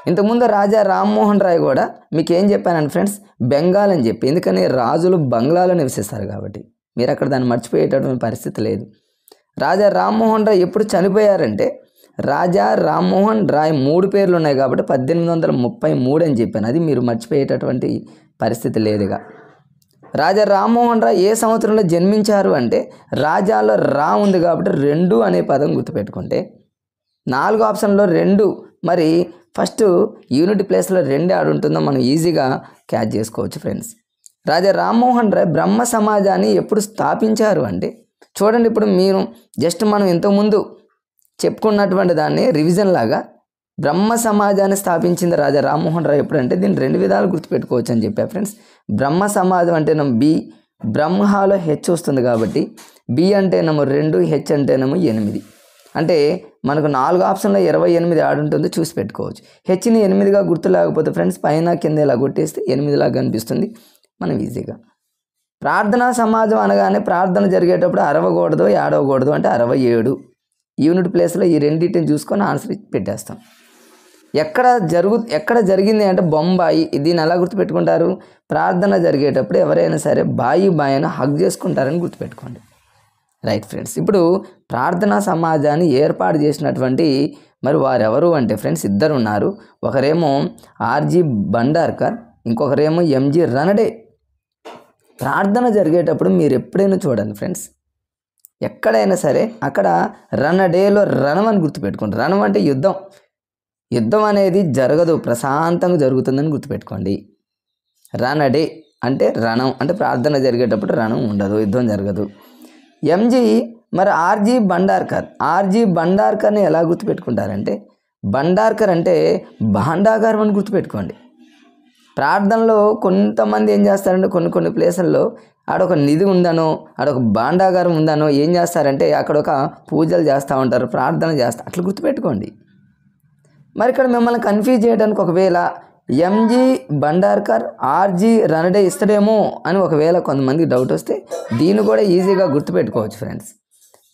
ఇంతకుముందు రాజా రామ్మోహన్ రాయ్ కూడా మీకు ఏం చెప్పానండి ఫ్రెండ్స్, బెంగాల్ అని చెప్పి, ఎందుకని రాజులు బంగ్లాలో నివసిస్తారు కాబట్టి. మీరు అక్కడ దాన్ని మర్చిపోయేటటువంటి పరిస్థితి లేదు. రాజా రామ్మోహన్ రాయ్ ఎప్పుడు చనిపోయారంటే, రాజా రామ్మోహన్ రాయ్ 3 పేర్లు ఉన్నాయి కాబట్టి 1833 అని చెప్పాను. అది మీరు మర్చిపోయేటటువంటి పరిస్థితి లేదుగా. రాజా రామ్మోహన్ రాయ్ ఏ సంవత్సరంలో జన్మించారు అంటే, రాజాలో రా ఉంది కాబట్టి 2 అనే పదం గుర్తుపెట్టుకుంటే, 4 ఆప్షన్లో 2, మరి ఫస్ట్ యూనిట్ ప్లేస్లో 2 ఆడుంటుందో మనం ఈజీగా క్యాచ్ చేసుకోవచ్చు ఫ్రెండ్స్. రాజా రామ్మోహన్ రాయ్ బ్రహ్మ సమాజాన్ని ఎప్పుడు స్థాపించారు అంటే, చూడండి ఇప్పుడు మీరు జస్ట్ మనం ఇంతకుముందు చెప్పుకున్నటువంటి దాన్ని రివిజన్ లాగా బ్రహ్మ సమాజాన్ని స్థాపించింది రాజా రామ్మోహన్ రాయ్ ఎప్పుడంటే, దీన్ని 2 విధాలు గుర్తుపెట్టుకోవచ్చు అని చెప్పా ఫ్రెండ్స్. బ్రహ్మ సమాజం అంటేనేమో బి, బ్రహ్మలో హెచ్ వస్తుంది కాబట్టి బి అంటేనేమో 2, హెచ్ అంటేనేమో 8. అంటే మనకు 4 ఆప్షన్లో 28 ఆడుంటుందో చూసి పెట్టుకోవచ్చు. హెచ్ని 8గా గుర్తు లేకపోతే ఫ్రెండ్స్ పైన కింద ఇలా కొట్టేస్తే 8లాగా కనిపిస్తుంది మనం ఈజీగా. ప్రార్థనా సమాజం అనగానే ప్రార్థన జరిగేటప్పుడు అరవకూడదు, ఏడవకూడదు అంటే 67. యూనిట్ ప్లేస్లో ఈ రెండింటిని చూసుకొని ఆన్సర్ పెట్టేస్తాం. ఎక్కడ జరిగింది అంటే బొంబాయి. దీన్ని ఎలా గుర్తుపెట్టుకుంటారు, ప్రార్థన జరిగేటప్పుడు ఎవరైనా సరే బాయి బాయిని హగ్ చేసుకుంటారని గుర్తుపెట్టుకోండి. రైట్ ఫ్రెండ్స్, ఇప్పుడు ప్రార్థనా సమాజాన్ని ఏర్పాటు చేసినటువంటి మరి వారెవరు అంటే ఫ్రెండ్స్ 2 ఉన్నారు. ఒకరేమో ఆర్జీ బండార్కర్, ఇంకొకరేమో ఎంజి రనడే. ప్రార్థన జరిగేటప్పుడు మీరు ఎప్పుడైనా చూడండి ఫ్రెండ్స్, ఎక్కడైనా సరే అక్కడ రనడేలో రణం అని గుర్తుపెట్టుకోండి. రణం అంటే యుద్ధం. యుద్ధం అనేది జరగదు, ప్రశాంతంగా జరుగుతుందని గుర్తుపెట్టుకోండి. రనడే అంటే రణం, అంటే ప్రార్థన జరిగేటప్పుడు రణం ఉండదు, యుద్ధం జరగదు. ఎంజి మరి ఆర్జీ బండార్కర్ని ఎలా గుర్తుపెట్టుకుంటారంటే, బండార్కర్ అంటే భాండాగారం అని గుర్తుపెట్టుకోండి. ప్రార్థనలో కొంతమంది ఏం చేస్తారంటే కొన్ని ప్లేసుల్లో ఆడొక నిధి ఉందనో, ఆడొక భాండాగారం ఉందనో ఏం చేస్తారంటే అక్కడ ఒక పూజలు చేస్తూ ఉంటారు, ప్రార్థన చేస్తారు, అట్లా గుర్తుపెట్టుకోండి. మరి ఇక్కడ మిమ్మల్ని కన్ఫ్యూజ్ చేయడానికి ఒకవేళ ఎంజి బండార్కర్ ఆర్జీ రనడే ఇస్తాడేమో అని ఒకవేళ కొంతమందికి డౌట్ వస్తే దీన్ని కూడా ఈజీగా గుర్తుపెట్టుకోవచ్చు ఫ్రెండ్స్.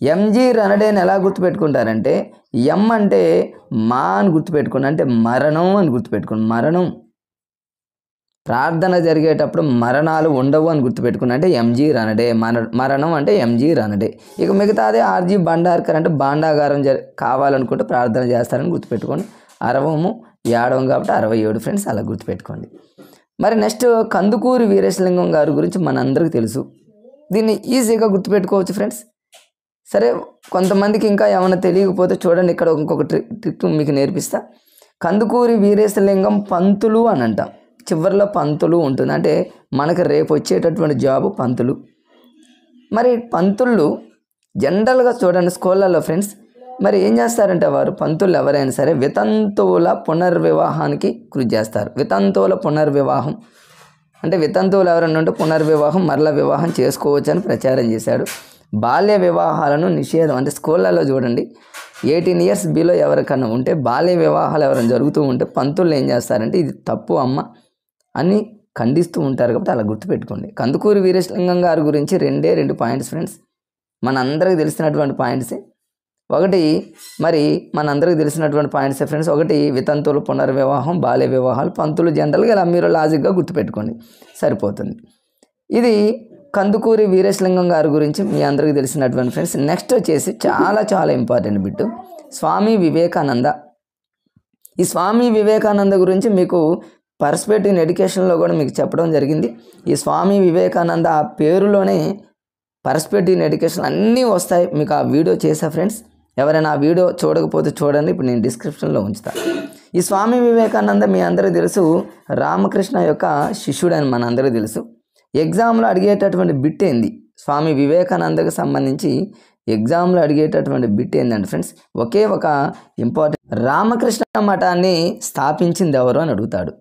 ఎంజి రనడేని ఎలా గుర్తుపెట్టుకుంటారంటే, ఎం అంటే మా అని గుర్తుపెట్టుకోండి, అంటే మరణం అని గుర్తుపెట్టుకోండి. మరణం, ప్రార్థన జరిగేటప్పుడు మరణాలు ఉండవు అని గుర్తుపెట్టుకుని, అంటే ఎంజి రనడే. మరణం అంటే ఎంజి రనడే. ఇక మిగతాదే ఆర్జీ బండార్కర్ అంటే భాండాగారం కావాలనుకుంటే ప్రార్థన చేస్తారని గుర్తుపెట్టుకోండి. 60, 7 కాబట్టి 67 ఫ్రెండ్స్, అలా గుర్తుపెట్టుకోండి. మరి నెక్స్ట్ కందుకూరి వీరేశలింగం గారి గురించి మనందరికీ తెలుసు, దీన్ని ఈజీగా గుర్తుపెట్టుకోవచ్చు ఫ్రెండ్స్. సరే, కొంతమందికి ఇంకా ఏమైనా తెలియకపోతే చూడండి, ఇక్కడ ఇంకొక ట్రిక్ మీకు నేర్పిస్తా. కందుకూరి వీరేశలింగం పంతులు అని అంటాం, చివరిలో పంతులు ఉంటుంది, అంటే మనకు రేపు వచ్చేటటువంటి జాబు పంతులు. మరి పంతుళ్ళు జనరల్గా చూడండి స్కూళ్ళల్లో ఫ్రెండ్స్, మరి ఏం చేస్తారంటే వారు పంతులు ఎవరైనా సరే వితంతువుల పునర్వివాహానికి కృషి చేస్తారు. వితంతువుల పునర్వివాహం అంటే వితంతువులు ఎవరైనా ఉంటే పునర్వివాహం, మరల వివాహం చేసుకోవచ్చు అని ప్రచారం చేశాడు. బాల్య వివాహాలను నిషేధం, అంటే స్కూళ్ళల్లో చూడండి 18 ఇయర్స్ బిలో ఎవరికన్నా ఉంటే బాల్య వివాహాలు ఎవరైనా జరుగుతూ ఉంటే పంతులు ఏం చేస్తారంటే ఇది తప్పు అమ్మ అని ఖండిస్తూ ఉంటారు. కాబట్టి అలా గుర్తుపెట్టుకోండి. కందుకూరి వీరేశలింగం గారి గురించి 2 పాయింట్స్ ఫ్రెండ్స్, మనందరికీ తెలిసినటువంటి పాయింట్సే. ఒకటి మరి మనందరికీ తెలిసినటువంటి పాయింట్సే ఫ్రెండ్స్. ఒకటి వితంతువుల పునర్వివాహం, బాల్య వివాహాలు, పంతులు, జనరల్గా ఇలా మీరు లాజిక్గా గుర్తుపెట్టుకోండి, సరిపోతుంది. ఇది కందుకూరి వీరేశలింగం గారి గురించి మీ అందరికీ తెలిసినటువంటి ఫ్రెండ్స్. నెక్స్ట్ వచ్చేసి చాలా ఇంపార్టెంట్ బిట్, స్వామి వివేకానంద. ఈ స్వామి వివేకానంద గురించి మీకు పర్స్పెక్టివ్ ఇన్ ఎడ్యుకేషన్లో కూడా మీకు చెప్పడం జరిగింది. ఈ స్వామి వివేకానంద ఆ పేరులోనే పర్స్పెక్టివ్ ఇన్ ఎడ్యుకేషన్ అన్నీ వస్తాయి, మీకు ఆ వీడియో చేసా ఫ్రెండ్స్. ఎవరైనా ఆ వీడియో చూడకపోతే చూడండి, ఇప్పుడు నేను డిస్క్రిప్షన్లో ఉంచుతాను. ఈ స్వామి వివేకానంద మీ అందరికీ తెలుసు రామకృష్ణ యొక్క శిష్యుడని మనందరికీ తెలుసు. ఎగ్జామ్లో అడిగేటటువంటి బిట్ ఏంది, స్వామి వివేకానందకు సంబంధించి ఎగ్జామ్లో అడిగేటటువంటి బిట్ ఏంటంటే ఫ్రెండ్స్, ఒకే ఒక ఇంపార్టెంట్, రామకృష్ణ మఠాన్ని స్థాపించింది ఎవరు అని అడుగుతాడు.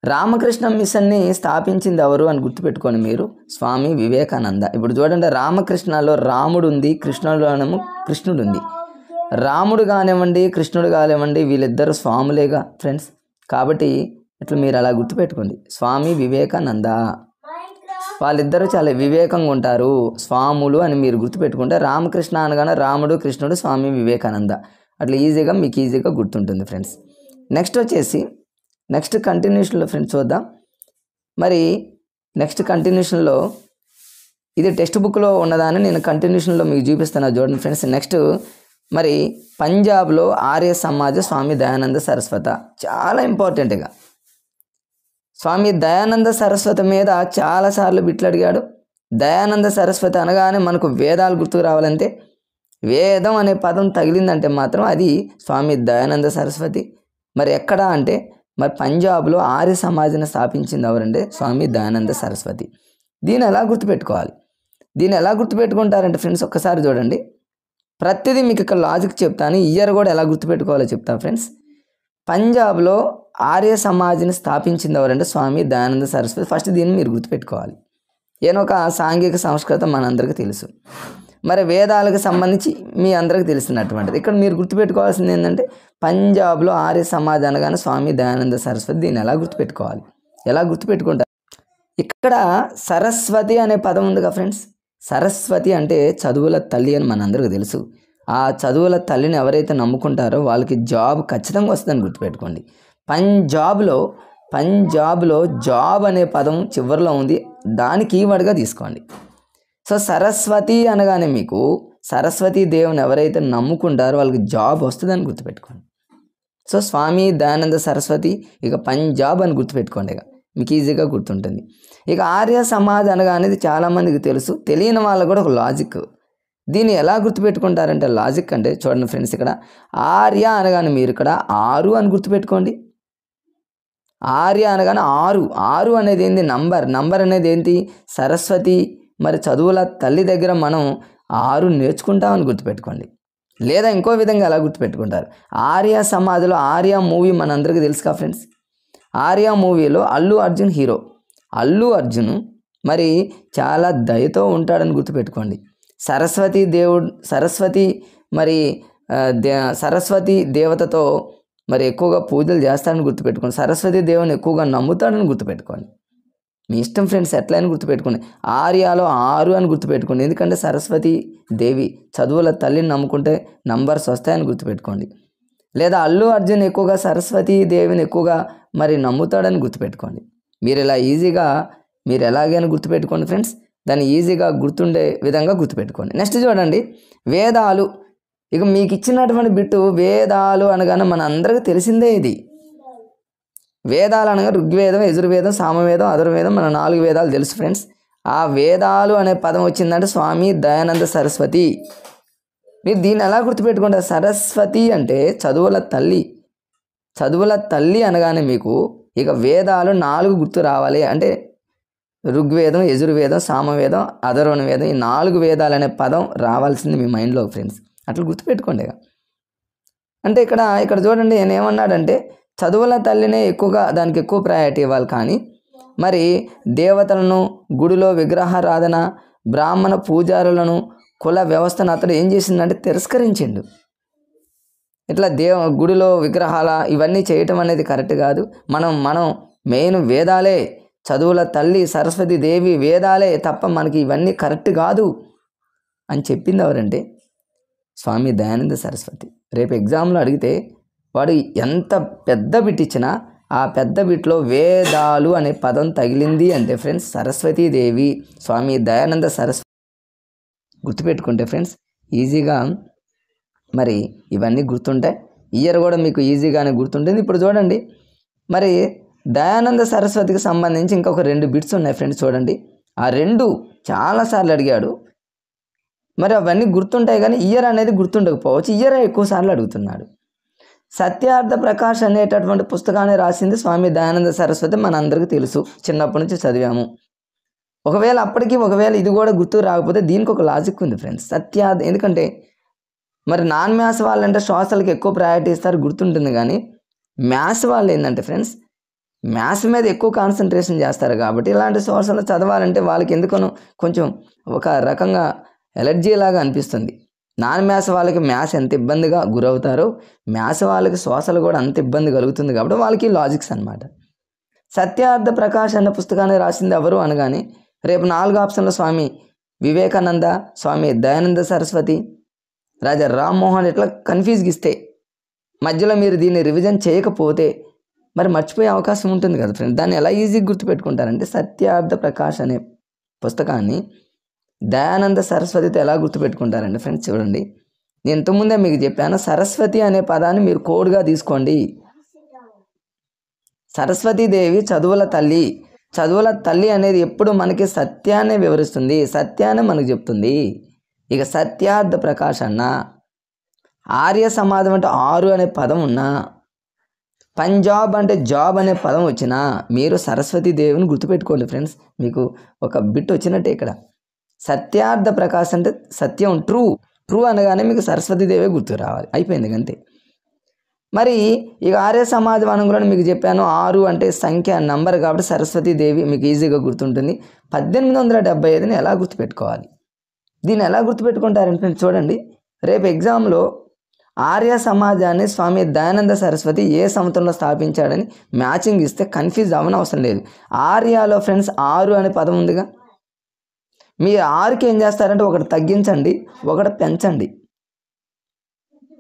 రామకృష్ణ మిషన్ని స్థాపించింది ఎవరు అని గుర్తుపెట్టుకోండి మీరు, స్వామి వివేకానంద. ఇప్పుడు చూడండి, రామకృష్ణలో రాముడు ఉంది, కృష్ణులోనేమో కృష్ణుడు ఉంది. రాముడు కానివ్వండి, కృష్ణుడు కానివ్వండి, వీళ్ళిద్దరు స్వాములేగా ఫ్రెండ్స్. కాబట్టి ఇట్లా మీరు అలా గుర్తుపెట్టుకోండి, స్వామి వివేకానంద. వాళ్ళిద్దరూ చాలా వివేకంగా ఉంటారు, స్వాములు అని మీరు గుర్తుపెట్టుకుంటే రామకృష్ణ అనగానే రాముడు కృష్ణుడు స్వామి వివేకానంద అట్లా మీకు ఈజీగా గుర్తుంటుంది ఫ్రెండ్స్. నెక్స్ట్ వచ్చేసి నెక్స్ట్ కంటిన్యూషన్లో ఫ్రెండ్స్ చూద్దాం. మరి నెక్స్ట్ కంటిన్యూషన్లో ఇది టెక్స్ట్ బుక్లో ఉన్నదాన్ని నేను కంటిన్యూషన్లో మీకు చూపిస్తాను చూడండి ఫ్రెండ్స్. నెక్స్ట్ మరి పంజాబ్లో ఆర్య సమాజ స్వామి దయానంద సరస్వత చాలా ఇంపార్టెంట్గా స్వామి దయానంద సరస్వతి మీద చాలాసార్లు బిట్లు అడిగాడు. దయానంద సరస్వతి అనగానే మనకు వేదాలు గుర్తుకు రావాలంటే వేదం అనే పదం తగిలిందంటే మాత్రం అది స్వామి దయానంద సరస్వతి. మరి ఎక్కడ అంటే మరి పంజాబ్లో ఆర్య సమాజాన్ని స్థాపించింది ఎవరంటే స్వామి దయానంద సరస్వతి. దీన్ని ఎలా గుర్తుపెట్టుకోవాలి, దీన్ని ఎలా గుర్తుపెట్టుకుంటారంటే ఫ్రెండ్స్ ఒక్కసారి చూడండి. ప్రతిదీ మీకు ఇక్కడ లాజిక్ చెప్తాను, ఇయర్ కూడా ఎలా గుర్తుపెట్టుకోవాలో చెప్తాను ఫ్రెండ్స్. పంజాబ్లో ఆర్య సమాజ్ని స్థాపించింది ఎవరంటే స్వామి దయానంద సరస్వతి. ఫస్ట్ దీన్ని మీరు గుర్తుపెట్టుకోవాలి. ఏదో ఒక సాంఘిక సంస్కృతం మనందరికీ తెలుసు, మరి వేదాలకు సంబంధించి మీ అందరికీ తెలిసినటువంటిది. ఇక్కడ మీరు గుర్తుపెట్టుకోవాల్సింది ఏంటంటే పంజాబ్లో ఆర్య సమాజ్ అనగానే స్వామి దయానంద సరస్వతి. దీన్ని ఎలా గుర్తుపెట్టుకోవాలి, ఎలా గుర్తుపెట్టుకుంటారు? ఇక్కడ సరస్వతి అనే పదం ఉందిగా ఫ్రెండ్స్. సరస్వతి అంటే చదువుల తల్లి అని మనందరికీ తెలుసు. ఆ చదువుల తల్లిని ఎవరైతే నమ్ముకుంటారో వాళ్ళకి జాబ్ ఖచ్చితంగా వస్తుందని గుర్తుపెట్టుకోండి. పంజాబ్లో జాబ్ అనే పదం చివరిలో ఉంది, దాని కీవర్డ్గా తీసుకోండి. సో సరస్వతి అనగానే మీకు సరస్వతి దేవుని ఎవరైతే నమ్ముకుంటారో వాళ్ళకి జాబ్ వస్తుందని గుర్తుపెట్టుకోండి. సో స్వామి దయానంద సరస్వతి ఇక పంజాబ్ అని గుర్తుపెట్టుకోండి, ఇక మీకు ఈజీగా గుర్తుంటుంది. ఇక ఆర్య సమాజ్ అనగానేది చాలామందికి తెలుసు, తెలియని వాళ్ళకు కూడా ఒక లాజిక్. దీన్ని ఎలా గుర్తుపెట్టుకుంటారంటే లాజిక్ అంటే చూడండి ఫ్రెండ్స్, ఇక్కడ ఆర్య అనగానే మీరు ఇక్కడ 6 అని గుర్తుపెట్టుకోండి. ఆర్య అనగానే 6 అనేది ఏంటి? నంబర్ అనేది ఏంటి? సరస్వతి మరి చదువుల తల్లి దగ్గర మనం 6 నేర్చుకుంటామని గుర్తుపెట్టుకోండి. లేదా ఇంకో విధంగా ఎలా గుర్తుపెట్టుకుంటారు? ఆర్య సమాజ్లో ఆర్య మూవీ మనందరికీ తెలుసుగా ఫ్రెండ్స్. ఆర్య మూవీలో అల్లు అర్జున్ హీరో. అల్లు అర్జున్ మరి చాలా దయతో ఉంటాడని గుర్తుపెట్టుకోండి. సరస్వతి మరి సరస్వతి దేవతతో మరి ఎక్కువగా పూజలు చేస్తాడని గుర్తుపెట్టుకోండి. సరస్వతి దేవుని ఎక్కువగా నమ్ముతాడని గుర్తుపెట్టుకోండి. మీ ఇష్టం ఫ్రెండ్స్, ఎట్లయినా గుర్తుపెట్టుకోండి. ఆర్యాలో 6 అని గుర్తుపెట్టుకోండి, ఎందుకంటే సరస్వతి దేవి చదువుల తల్లిని నమ్ముకుంటే నంబర్స్ వస్తాయని గుర్తుపెట్టుకోండి. లేదా అల్లు అర్జున్ ఎక్కువగా సరస్వతి దేవిని ఎక్కువగా మరి నమ్ముతాడని గుర్తుపెట్టుకోండి. మీరు ఇలా ఈజీగా మీరు ఎలాగైనా గుర్తుపెట్టుకోండి ఫ్రెండ్స్, దాన్ని ఈజీగా గుర్తుండే విధంగా గుర్తుపెట్టుకోండి. నెక్స్ట్ చూడండి వేదాలు. ఇక మీకు ఇచ్చినటువంటి బిట్టు వేదాలు అనగానే మన అందరికీ తెలిసిందే. ఇది వేదాలు అనగా ఋగ్వేదం, యజుర్వేదం, సామవేదం, అథర్వవేదం, మన 4 వేదాలు తెలుసు ఫ్రెండ్స్. ఆ వేదాలు అనే పదం వచ్చిందంటే స్వామి దయానంద సరస్వతి. మీరు దీన్ని ఎలా గుర్తుపెట్టుకుంటారు? సరస్వతి అంటే చదువుల తల్లి. చదువుల తల్లి అనగానే మీకు ఇక వేదాలు 4 గుర్తు రావాలి. అంటే ఋగ్వేదం, యజుర్వేదం, సామవేదం, అథర్వణ వేదం, ఈ 4 వేదాలు అనే పదం రావాల్సింది మీ మైండ్లో ఫ్రెండ్స్. అట్లా గుర్తుపెట్టుకోండి. అంటే ఇక్కడ చూడండి నేను ఏమన్నాడంటే చదువుల తల్లినే ఎక్కువగా దానికి ఎక్కువ ప్రయారిటీ ఇవ్వాలి, కానీ మరి దేవతలను, గుడిలో విగ్రహారాధన, బ్రాహ్మణ పూజారులను, కుల వ్యవస్థను అతడు ఏం చేసిందంటే తిరస్కరించిండు. ఇట్లా గుడిలో విగ్రహాల ఇవన్నీ చేయటం అనేది కరెక్ట్ కాదు. మనం మెయిన్ వేదాలే, చదువుల తల్లి సరస్వతి దేవి వేదాలే తప్ప మనకి ఇవన్నీ కరెక్ట్ కాదు అని చెప్పింది ఎవరంటే స్వామి దయానంద సరస్వతి. రేపు ఎగ్జామ్లో అడిగితే వాడు ఎంత పెద్ద బిట్ ఇచ్చినా ఆ పెద్ద బిట్లో వేదాలు అనే పదం తగిలింది అంటే ఫ్రెండ్స్ సరస్వతీదేవి స్వామి దయానంద సరస్వతి గుర్తుపెట్టుకుంటే ఫ్రెండ్స్ ఈజీగా మరి ఇవన్నీ గుర్తుంటాయి. ఇయర్ కూడా మీకు ఈజీగానే గుర్తుంటుంది. ఇప్పుడు చూడండి మరి దయానంద సరస్వతికి సంబంధించి ఇంకొక 2 బిట్స్ ఉన్నాయి ఫ్రెండ్స్. చూడండి ఆ 2 చాలాసార్లు అడిగాడు. మరి అవన్నీ గుర్తుంటాయి కానీ ఇయర్ అనేది గుర్తుండకపోవచ్చు. ఇయర్ ఎక్కువసార్లు అడుగుతున్నాడు. సత్యార్థ ప్రకాష్ అనేటటువంటి పుస్తకాన్ని రాసింది స్వామి దయానంద సరస్వతి. మనందరికీ తెలుసు, చిన్నప్పటి నుంచి చదివాము. ఒకవేళ ఇది కూడా గుర్తు రాకపోతే దీనికి ఒక లాజిక్ ఉంది ఫ్రెండ్స్. సత్యార్థ ఎందుకంటే మరి నాన్ మ్యాథ్స్ వాళ్ళంటే సోషల్కి ఎక్కువ ప్రయారిటీ ఇస్తారు, గుర్తుంటుంది. కానీ మ్యాథ్స్ వాళ్ళు ఏంటంటే ఫ్రెండ్స్ మ్యాథ్స్ మీద ఎక్కువ కాన్సన్ట్రేషన్ చేస్తారు. కాబట్టి ఇలాంటి సోషల్ చదవాలంటే వాళ్ళకి ఎందుకనో కొంచెం ఒక రకంగా ఎలర్జీ లాగా అనిపిస్తుంది. నాన్ మ్యాథ్స్ వాళ్ళకి మ్యాథ్స్ ఎంత ఇబ్బందిగా గురవుతారో మ్యాథ్స్ వాళ్ళకి సోషల్ కూడా అంత ఇబ్బంది కలుగుతుంది. కాబట్టి వాళ్ళకి లాజిక్స్ అనమాట. సత్యార్థ ప్రకాష్ అన్న పుస్తకాన్ని రాసింది ఎవరు అనగానే రేపు 4 ఆప్షన్లో స్వామి వివేకానంద, స్వామి దయానంద సరస్వతి, రాజా రామ్మోహన్ ఇట్లా కన్ఫ్యూజ్గా ఇస్తే మధ్యలో మీరు దీన్ని రివిజన్ చేయకపోతే మరి మర్చిపోయే అవకాశం ఉంటుంది కదా ఫ్రెండ్స్. దాన్ని ఎలా ఈజీగా గుర్తుపెట్టుకుంటారంటే సత్యార్థ ప్రకాష్ అనే పుస్తకాన్ని దయానంద సరస్వతితో ఎలా గుర్తుపెట్టుకుంటారండి ఫ్రెండ్స్? చూడండి, నేను ఇంతకుముందే మీకు చెప్పాను, సరస్వతి అనే పదాన్ని మీరు కోడ్గా తీసుకోండి. సరస్వతీదేవి చదువుల తల్లి. చదువుల తల్లి అనేది ఎప్పుడు మనకి సత్యాన్ని వివరిస్తుంది, సత్యాన్ని మనకు చెప్తుంది. ఇక సత్యార్థ ప్రకాష్ అన్న, ఆర్య సమాజం అంటే 6 అనే పదం ఉన్నా, పంజాబ్ అంటే జాబ్ అనే పదం వచ్చినా మీరు సరస్వతీదేవిని గుర్తుపెట్టుకోండి ఫ్రెండ్స్. మీకు ఒక బిట్ వచ్చినట్టే ఇక్కడ. సత్యార్థ ప్రకాశ్ అంటే సత్యం, ట్రూ అనగానే మీకు సరస్వతీదేవి గుర్తు రావాలి, అయిపోయింది అంతే. మరి ఇక ఆర్య సమాజం అనుగుణంగా మీకు చెప్పాను 6 అంటే సంఖ్య నంబర్ కాబట్టి సరస్వతీదేవి మీకు ఈజీగా గుర్తుంటుంది. 1875ని ఎలా గుర్తుపెట్టుకోవాలి? దీన్ని ఎలా గుర్తుపెట్టుకుంటారంటే చూడండి, రేపు ఎగ్జామ్లో ఆర్య సమాజాన్ని స్వామి దయానంద సరస్వతి ఏ సంవత్సరంలో స్థాపించాడని మ్యాచింగ్ ఇస్తే కన్ఫ్యూజ్ అవ్వని అవసరం లేదు. ఆర్యాలో ఫ్రెండ్స్ 6 అనే పదం ఉందిగా, మీరు 6కి ఏం చేస్తారంటే ఒకటి తగ్గించండి, ఒకటి పెంచండి.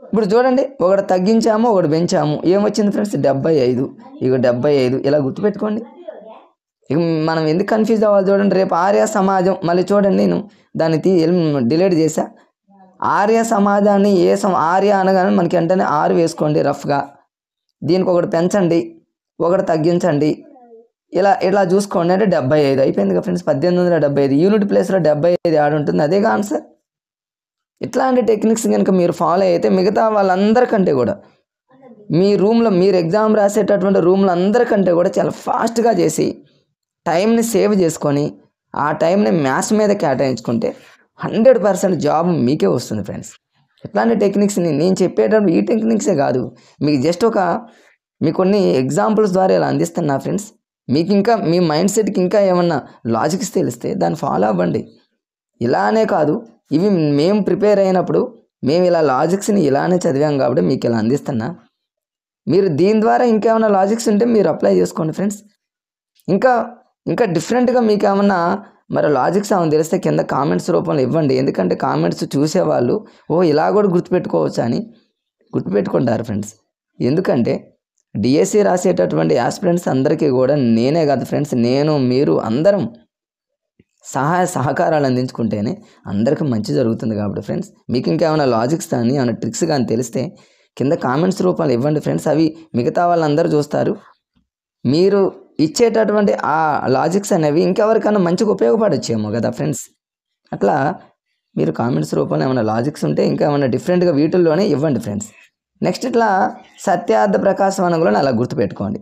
ఇప్పుడు చూడండి, ఒకటి తగ్గించాము, ఒకటి పెంచాము, ఏమొచ్చింది ఫ్రెండ్స్? 75. ఇక 75 ఇలా గుర్తుపెట్టుకోండి. ఇక మనం ఎందుకు కన్ఫ్యూజ్ అవ్వాలి? చూడండి, రేపు ఆర్య సమాజం మళ్ళీ చూడండి, నేను దాన్ని డిలీట్ చేశా. ఆర్య సమాజాన్ని ఆర్య అనగానే మనకి వెంటనే 6 వేసుకోండి రఫ్గా, దీనికి ఒకటి పెంచండి, ఒకటి తగ్గించండి, ఇలా చూసుకోండి అంటే 75 అయిపోయింది కదా ఫ్రెండ్స్. 1875 యూనిట్ ప్లేస్లో 75 యాడ్ ఉంటుంది, అదేగా ఆన్సర్. ఇట్లాంటి టెక్నిక్స్ కనుక మీరు ఫాలో అయితే మిగతా వాళ్ళందరికంటే కూడా మీ రూమ్లో మీరు ఎగ్జామ్ రాసేటటువంటి రూమ్లో అందరికంటే కూడా చాలా ఫాస్ట్గా చేసి టైంని సేవ్ చేసుకొని ఆ టైంని మ్యాథ్స్ మీద కేటాయించుకుంటే 100% జాబ్ మీకే వస్తుంది ఫ్రెండ్స్. ఇట్లాంటి టెక్నిక్స్ని నేను చెప్పేటప్పుడు ఈ టెక్నిక్సే కాదు, మీకు జస్ట్ మీకు కొన్ని ఎగ్జాంపుల్స్ ద్వారా ఇలా అందిస్తున్నా ఫ్రెండ్స్. మీకు ఇంకా మీ మైండ్ సెట్కి ఇంకా ఏమన్నా లాజిక్స్ తెలిస్తే దాన్ని ఫాలో అవ్వండి. ఇలానే కాదు, ఇవి మేము ప్రిపేర్ అయినప్పుడు మేము ఇలా లాజిక్స్ని ఇలానే చదివాం కాబట్టి మీకు ఇలా అందిస్తున్నా. మీరు దీని ద్వారా ఇంకేమైనా లాజిక్స్ ఉంటే మీరు అప్లై చేసుకోండి ఫ్రెండ్స్. ఇంకా డిఫరెంట్గా మీకు ఏమన్నా మరి లాజిక్స్ ఏమైనా తెలిస్తే కింద కామెంట్స్ రూపంలో ఇవ్వండి. ఎందుకంటే కామెంట్స్ చూసేవాళ్ళు ఇలా కూడా గుర్తుపెట్టుకోవచ్చు అని గుర్తుపెట్టుకుంటారు ఫ్రెండ్స్. ఎందుకంటే డిఎస్సి రాసేటటువంటి యాస్పిరెంట్స్ అందరికీ కూడా నేనే కాదు ఫ్రెండ్స్, నేను మీరు అందరం సహకారాలు అందించుకుంటేనే అందరికీ మంచి జరుగుతుంది కాబట్టి ఫ్రెండ్స్. మీకు ఇంకేమైనా లాజిక్స్ కానీ ఏమైనా ట్రిక్స్ కానీ తెలిస్తే కింద కామెంట్స్ రూపంలో ఇవ్వండి ఫ్రెండ్స్. అవి మిగతా వాళ్ళందరూ చూస్తారు. మీరు ఇచ్చేటటువంటి ఆ లాజిక్స్ అనేవి ఇంకెవరికైనా మంచిగా ఉపయోగపడచ్చేమో కదా ఫ్రెండ్స్. అట్లా మీరు కామెంట్స్ రూపంలో ఏమైనా లాజిక్స్ ఉంటే ఇంకా ఏమైనా డిఫరెంట్గా వీటిల్లోనే ఇవ్వండి ఫ్రెండ్స్. నెక్స్ట్ ఇట్లా సత్యార్థ ప్రకాశం అనగానే అలా గుర్తుపెట్టుకోండి.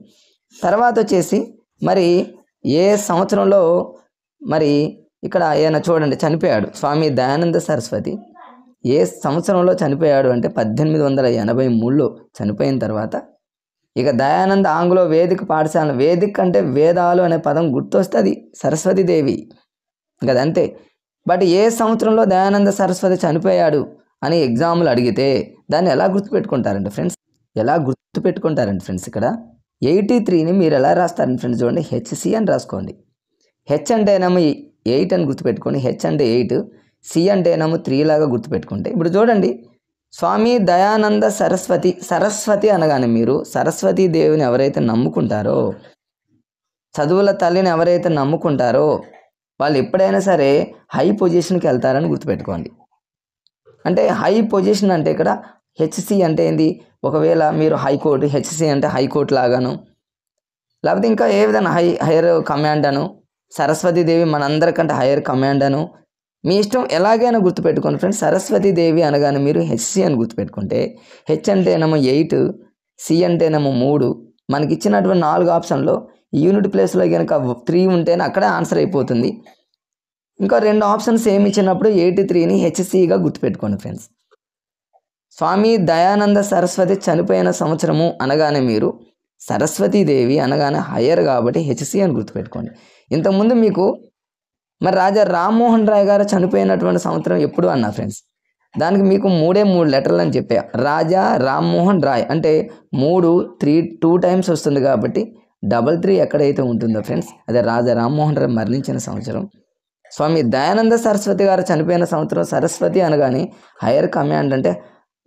తర్వాత వచ్చేసి మరి ఏ సంవత్సరంలో మరి ఇక్కడ ఆయన చూడండి చనిపోయాడు, స్వామి దయానంద సరస్వతి ఏ సంవత్సరంలో చనిపోయాడు అంటే 1883లో చనిపోయిన తర్వాత ఇక దయానంద ఆంగ్లో వేదిక పాఠశాల, వేదిక అంటే వేదాలు అనే పదం గుర్తొస్తుంది సరస్వతీదేవి కదా అంతే. బట్ ఏ సంవత్సరంలో దయానంద సరస్వతి చనిపోయాడు అని ఎగ్జామ్లు అడిగితే దాన్ని ఎలా గుర్తుపెట్టుకుంటారండి ఫ్రెండ్స్? ఇక్కడ 83ని మీరు ఎలా రాస్తారండి ఫ్రెండ్స్? చూడండి, హెచ్సి అని రాసుకోండి. హెచ్ అంటేనేమో 8 అని గుర్తుపెట్టుకోండి, హెచ్ అంటే 8, సి అంటేనేమో 3 లాగా గుర్తుపెట్టుకుంటే ఇప్పుడు చూడండి, స్వామి దయానంద సరస్వతి అనగానే మీరు సరస్వతీదేవిని ఎవరైతే నమ్ముకుంటారో, చదువుల తల్లిని ఎవరైతే నమ్ముకుంటారో వాళ్ళు ఎప్పుడైనా సరే హై పొజిషన్కి వెళ్తారని గుర్తుపెట్టుకోండి. అంటే హై పొజిషన్ అంటే ఇక్కడ హెచ్సి అంటే ఏంది? ఒకవేళ మీరు హైకోర్టు, హెచ్సి అంటే హైకోర్టు లాగాను, లేకపోతే ఇంకా ఏ విధంగా హైయర్ కమాండ్ అను, సరస్వతీదేవి మనందరికంటే హైయర్ కమాండ్ అను, మీ ఇష్టం ఎలాగైనా గుర్తుపెట్టుకోండి ఫ్రెండ్స్. సరస్వతీదేవి అనగానే మీరు హెచ్సి అని గుర్తుపెట్టుకుంటే హెచ్ అంటేనేమో 8, సి అంటేనేమో 3, మనకి ఇచ్చినటువంటి 4 ఆప్షన్లో యూనిట్ ప్లేస్లో కనుక 3 ఉంటేనే అక్కడే ఆన్సర్ అయిపోతుంది. ఇంకా 2 ఆప్షన్స్ ఏమి ఇచ్చినప్పుడు 83ని హెచ్సిగా గుర్తుపెట్టుకోండి ఫ్రెండ్స్. స్వామి దయానంద సరస్వతి చనిపోయిన సంవత్సరము అనగానే మీరు సరస్వతీదేవి అనగానే హయ్యర్ కాబట్టి హెచ్సి అని గుర్తుపెట్టుకోండి. ఇంతకుముందు మీకు మరి రాజా రామ్మోహన్ రాయ్ గారు చనిపోయినటువంటి సంవత్సరం ఎప్పుడు అన్నా ఫ్రెండ్స్? దానికి మీకు 3 లెటర్లు అని చెప్పా. రాజా రామ్మోహన్ రాయ్ అంటే 2 టైమ్స్ వస్తుంది కాబట్టి 33 ఎక్కడైతే ఉంటుందో ఫ్రెండ్స్ అదే రాజా రామ్మోహన్ రాయ్ మరణించిన సంవత్సరం. స్వామి దయానంద సరస్వతి గారు చనిపోయిన సంవత్సరం. సరస్వతి అనగానే హైయర్ కమాండ్ అంటే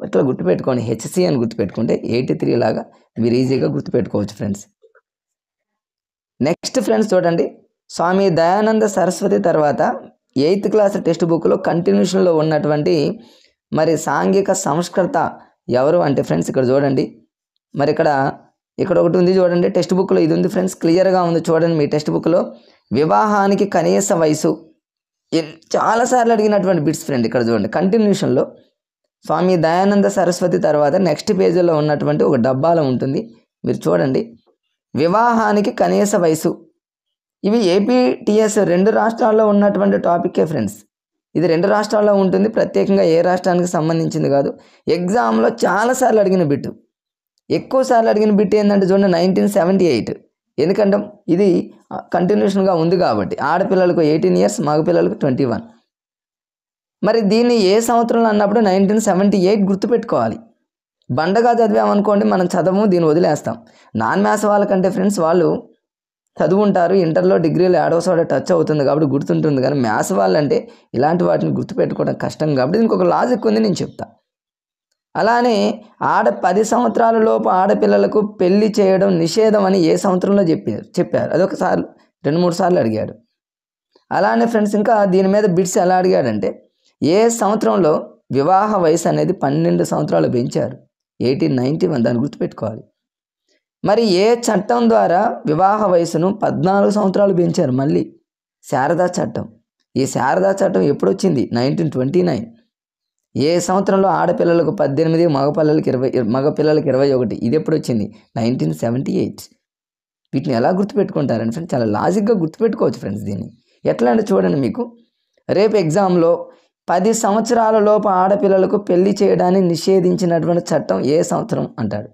ఇట్లా గుర్తుపెట్టుకోండి, హెచ్సి అని గుర్తుపెట్టుకుంటే 83 లాగా మీరు ఈజీగా గుర్తుపెట్టుకోవచ్చు ఫ్రెండ్స్. నెక్స్ట్ ఫ్రెండ్స్ చూడండి, స్వామి దయానంద సరస్వతి తర్వాత 8th క్లాస్ టెక్స్ట్ బుక్లో కంటిన్యూషన్లో ఉన్నటువంటి మరి సాంఘిక సంస్కృత ఎవరు అంటే ఫ్రెండ్స్ ఇక్కడ చూడండి, మరి ఇక్కడ ఒకటి ఉంది చూడండి, టెక్స్ట్ బుక్లో ఇది ఉంది ఫ్రెండ్స్, క్లియర్గా ఉంది చూడండి మీ టెక్స్ట్ బుక్లో. వివాహానికి కనీస వయసు చాలాసార్లు అడిగినటువంటి బిట్స్ ఫ్రెండ్. ఇక్కడ చూడండి కంటిన్యూషన్లో స్వామి దయానంద సరస్వతి తర్వాత నెక్స్ట్ పేజీలో ఉన్నటువంటి ఒక డబ్బాలో ఉంటుంది, మీరు చూడండి. వివాహానికి కనీస వయసు, ఇవి ఏపీటీఎస్ 2 రాష్ట్రాల్లో ఉన్నటువంటి టాపిక్కే ఫ్రెండ్స్. ఇది 2 రాష్ట్రాల్లో ఉంటుంది, ప్రత్యేకంగా ఏ రాష్ట్రానికి సంబంధించింది కాదు. ఎగ్జామ్లో చాలాసార్లు అడిగిన బిట్, ఎక్కువసార్లు అడిగిన బిట్ ఏంటంటే చూడండి 1978. ఎందుకంటే ఇది కంటిన్యూషన్గా ఉంది కాబట్టి. ఆడపిల్లలకు 18 years, మగపిల్లలకు 21. మరి దీన్ని ఏ సంవత్సరంలో అన్నప్పుడు 1978 గుర్తుపెట్టుకోవాలి. బండగా చదివామనుకోండి మనం చదవము, దీన్ని వదిలేస్తాం. నాన్ మ్యాథ్స్ వాళ్ళకంటే ఫ్రెండ్స్ వాళ్ళు చదువుంటారు, ఇంటర్లో డిగ్రీలో ఏడవసోడ టచ్ అవుతుంది కాబట్టి గుర్తుంటుంది. కానీ మ్యాథ్స్ వాళ్ళంటే ఇలాంటి వాటిని గుర్తుపెట్టుకోవడం కష్టం కాబట్టి దీనికి ఒక లాజిక్ ఉంది, నేను చెప్తా. అలానే 10 సంవత్సరాల లోపు ఆడపిల్లలకు పెళ్లి చేయడం నిషేధం అని ఏ సంవత్సరంలో చెప్పారు. అదొకసారి 2-3 సార్లు అడిగాడు. అలానే ఫ్రెండ్స్ ఇంకా దీని మీద బిట్స్ ఎలా అడిగాడంటే ఏ సంవత్సరంలో వివాహ వయసు అనేది 12 సంవత్సరాలు పెంచారు, 1891, దాన్ని గుర్తుపెట్టుకోవాలి. మరి ఏ చట్టం ద్వారా వివాహ వయసును 14 సంవత్సరాలు పెంచారు, మళ్ళీ శారదా చట్టం. ఈ శారదా చట్టం ఎప్పుడు వచ్చింది, 1929. ఏ సంవత్సరంలో ఆడపిల్లలకు 18, మగపిల్లలకు 21, ఇది ఎప్పుడు వచ్చింది, 1978. వీటిని ఎలా గుర్తుపెట్టుకుంటారండి ఫ్రెండ్స్, చాలా లాజిక్గా గుర్తుపెట్టుకోవచ్చు ఫ్రెండ్స్. దీన్ని ఎట్లా అంటే చూడండి, మీకు రేపు ఎగ్జామ్లో 10 సంవత్సరాల లోపు ఆడపిల్లలకు పెళ్లి చేయడాన్ని నిషేధించినటువంటి చట్టం ఏ సంవత్సరం అంటాడు.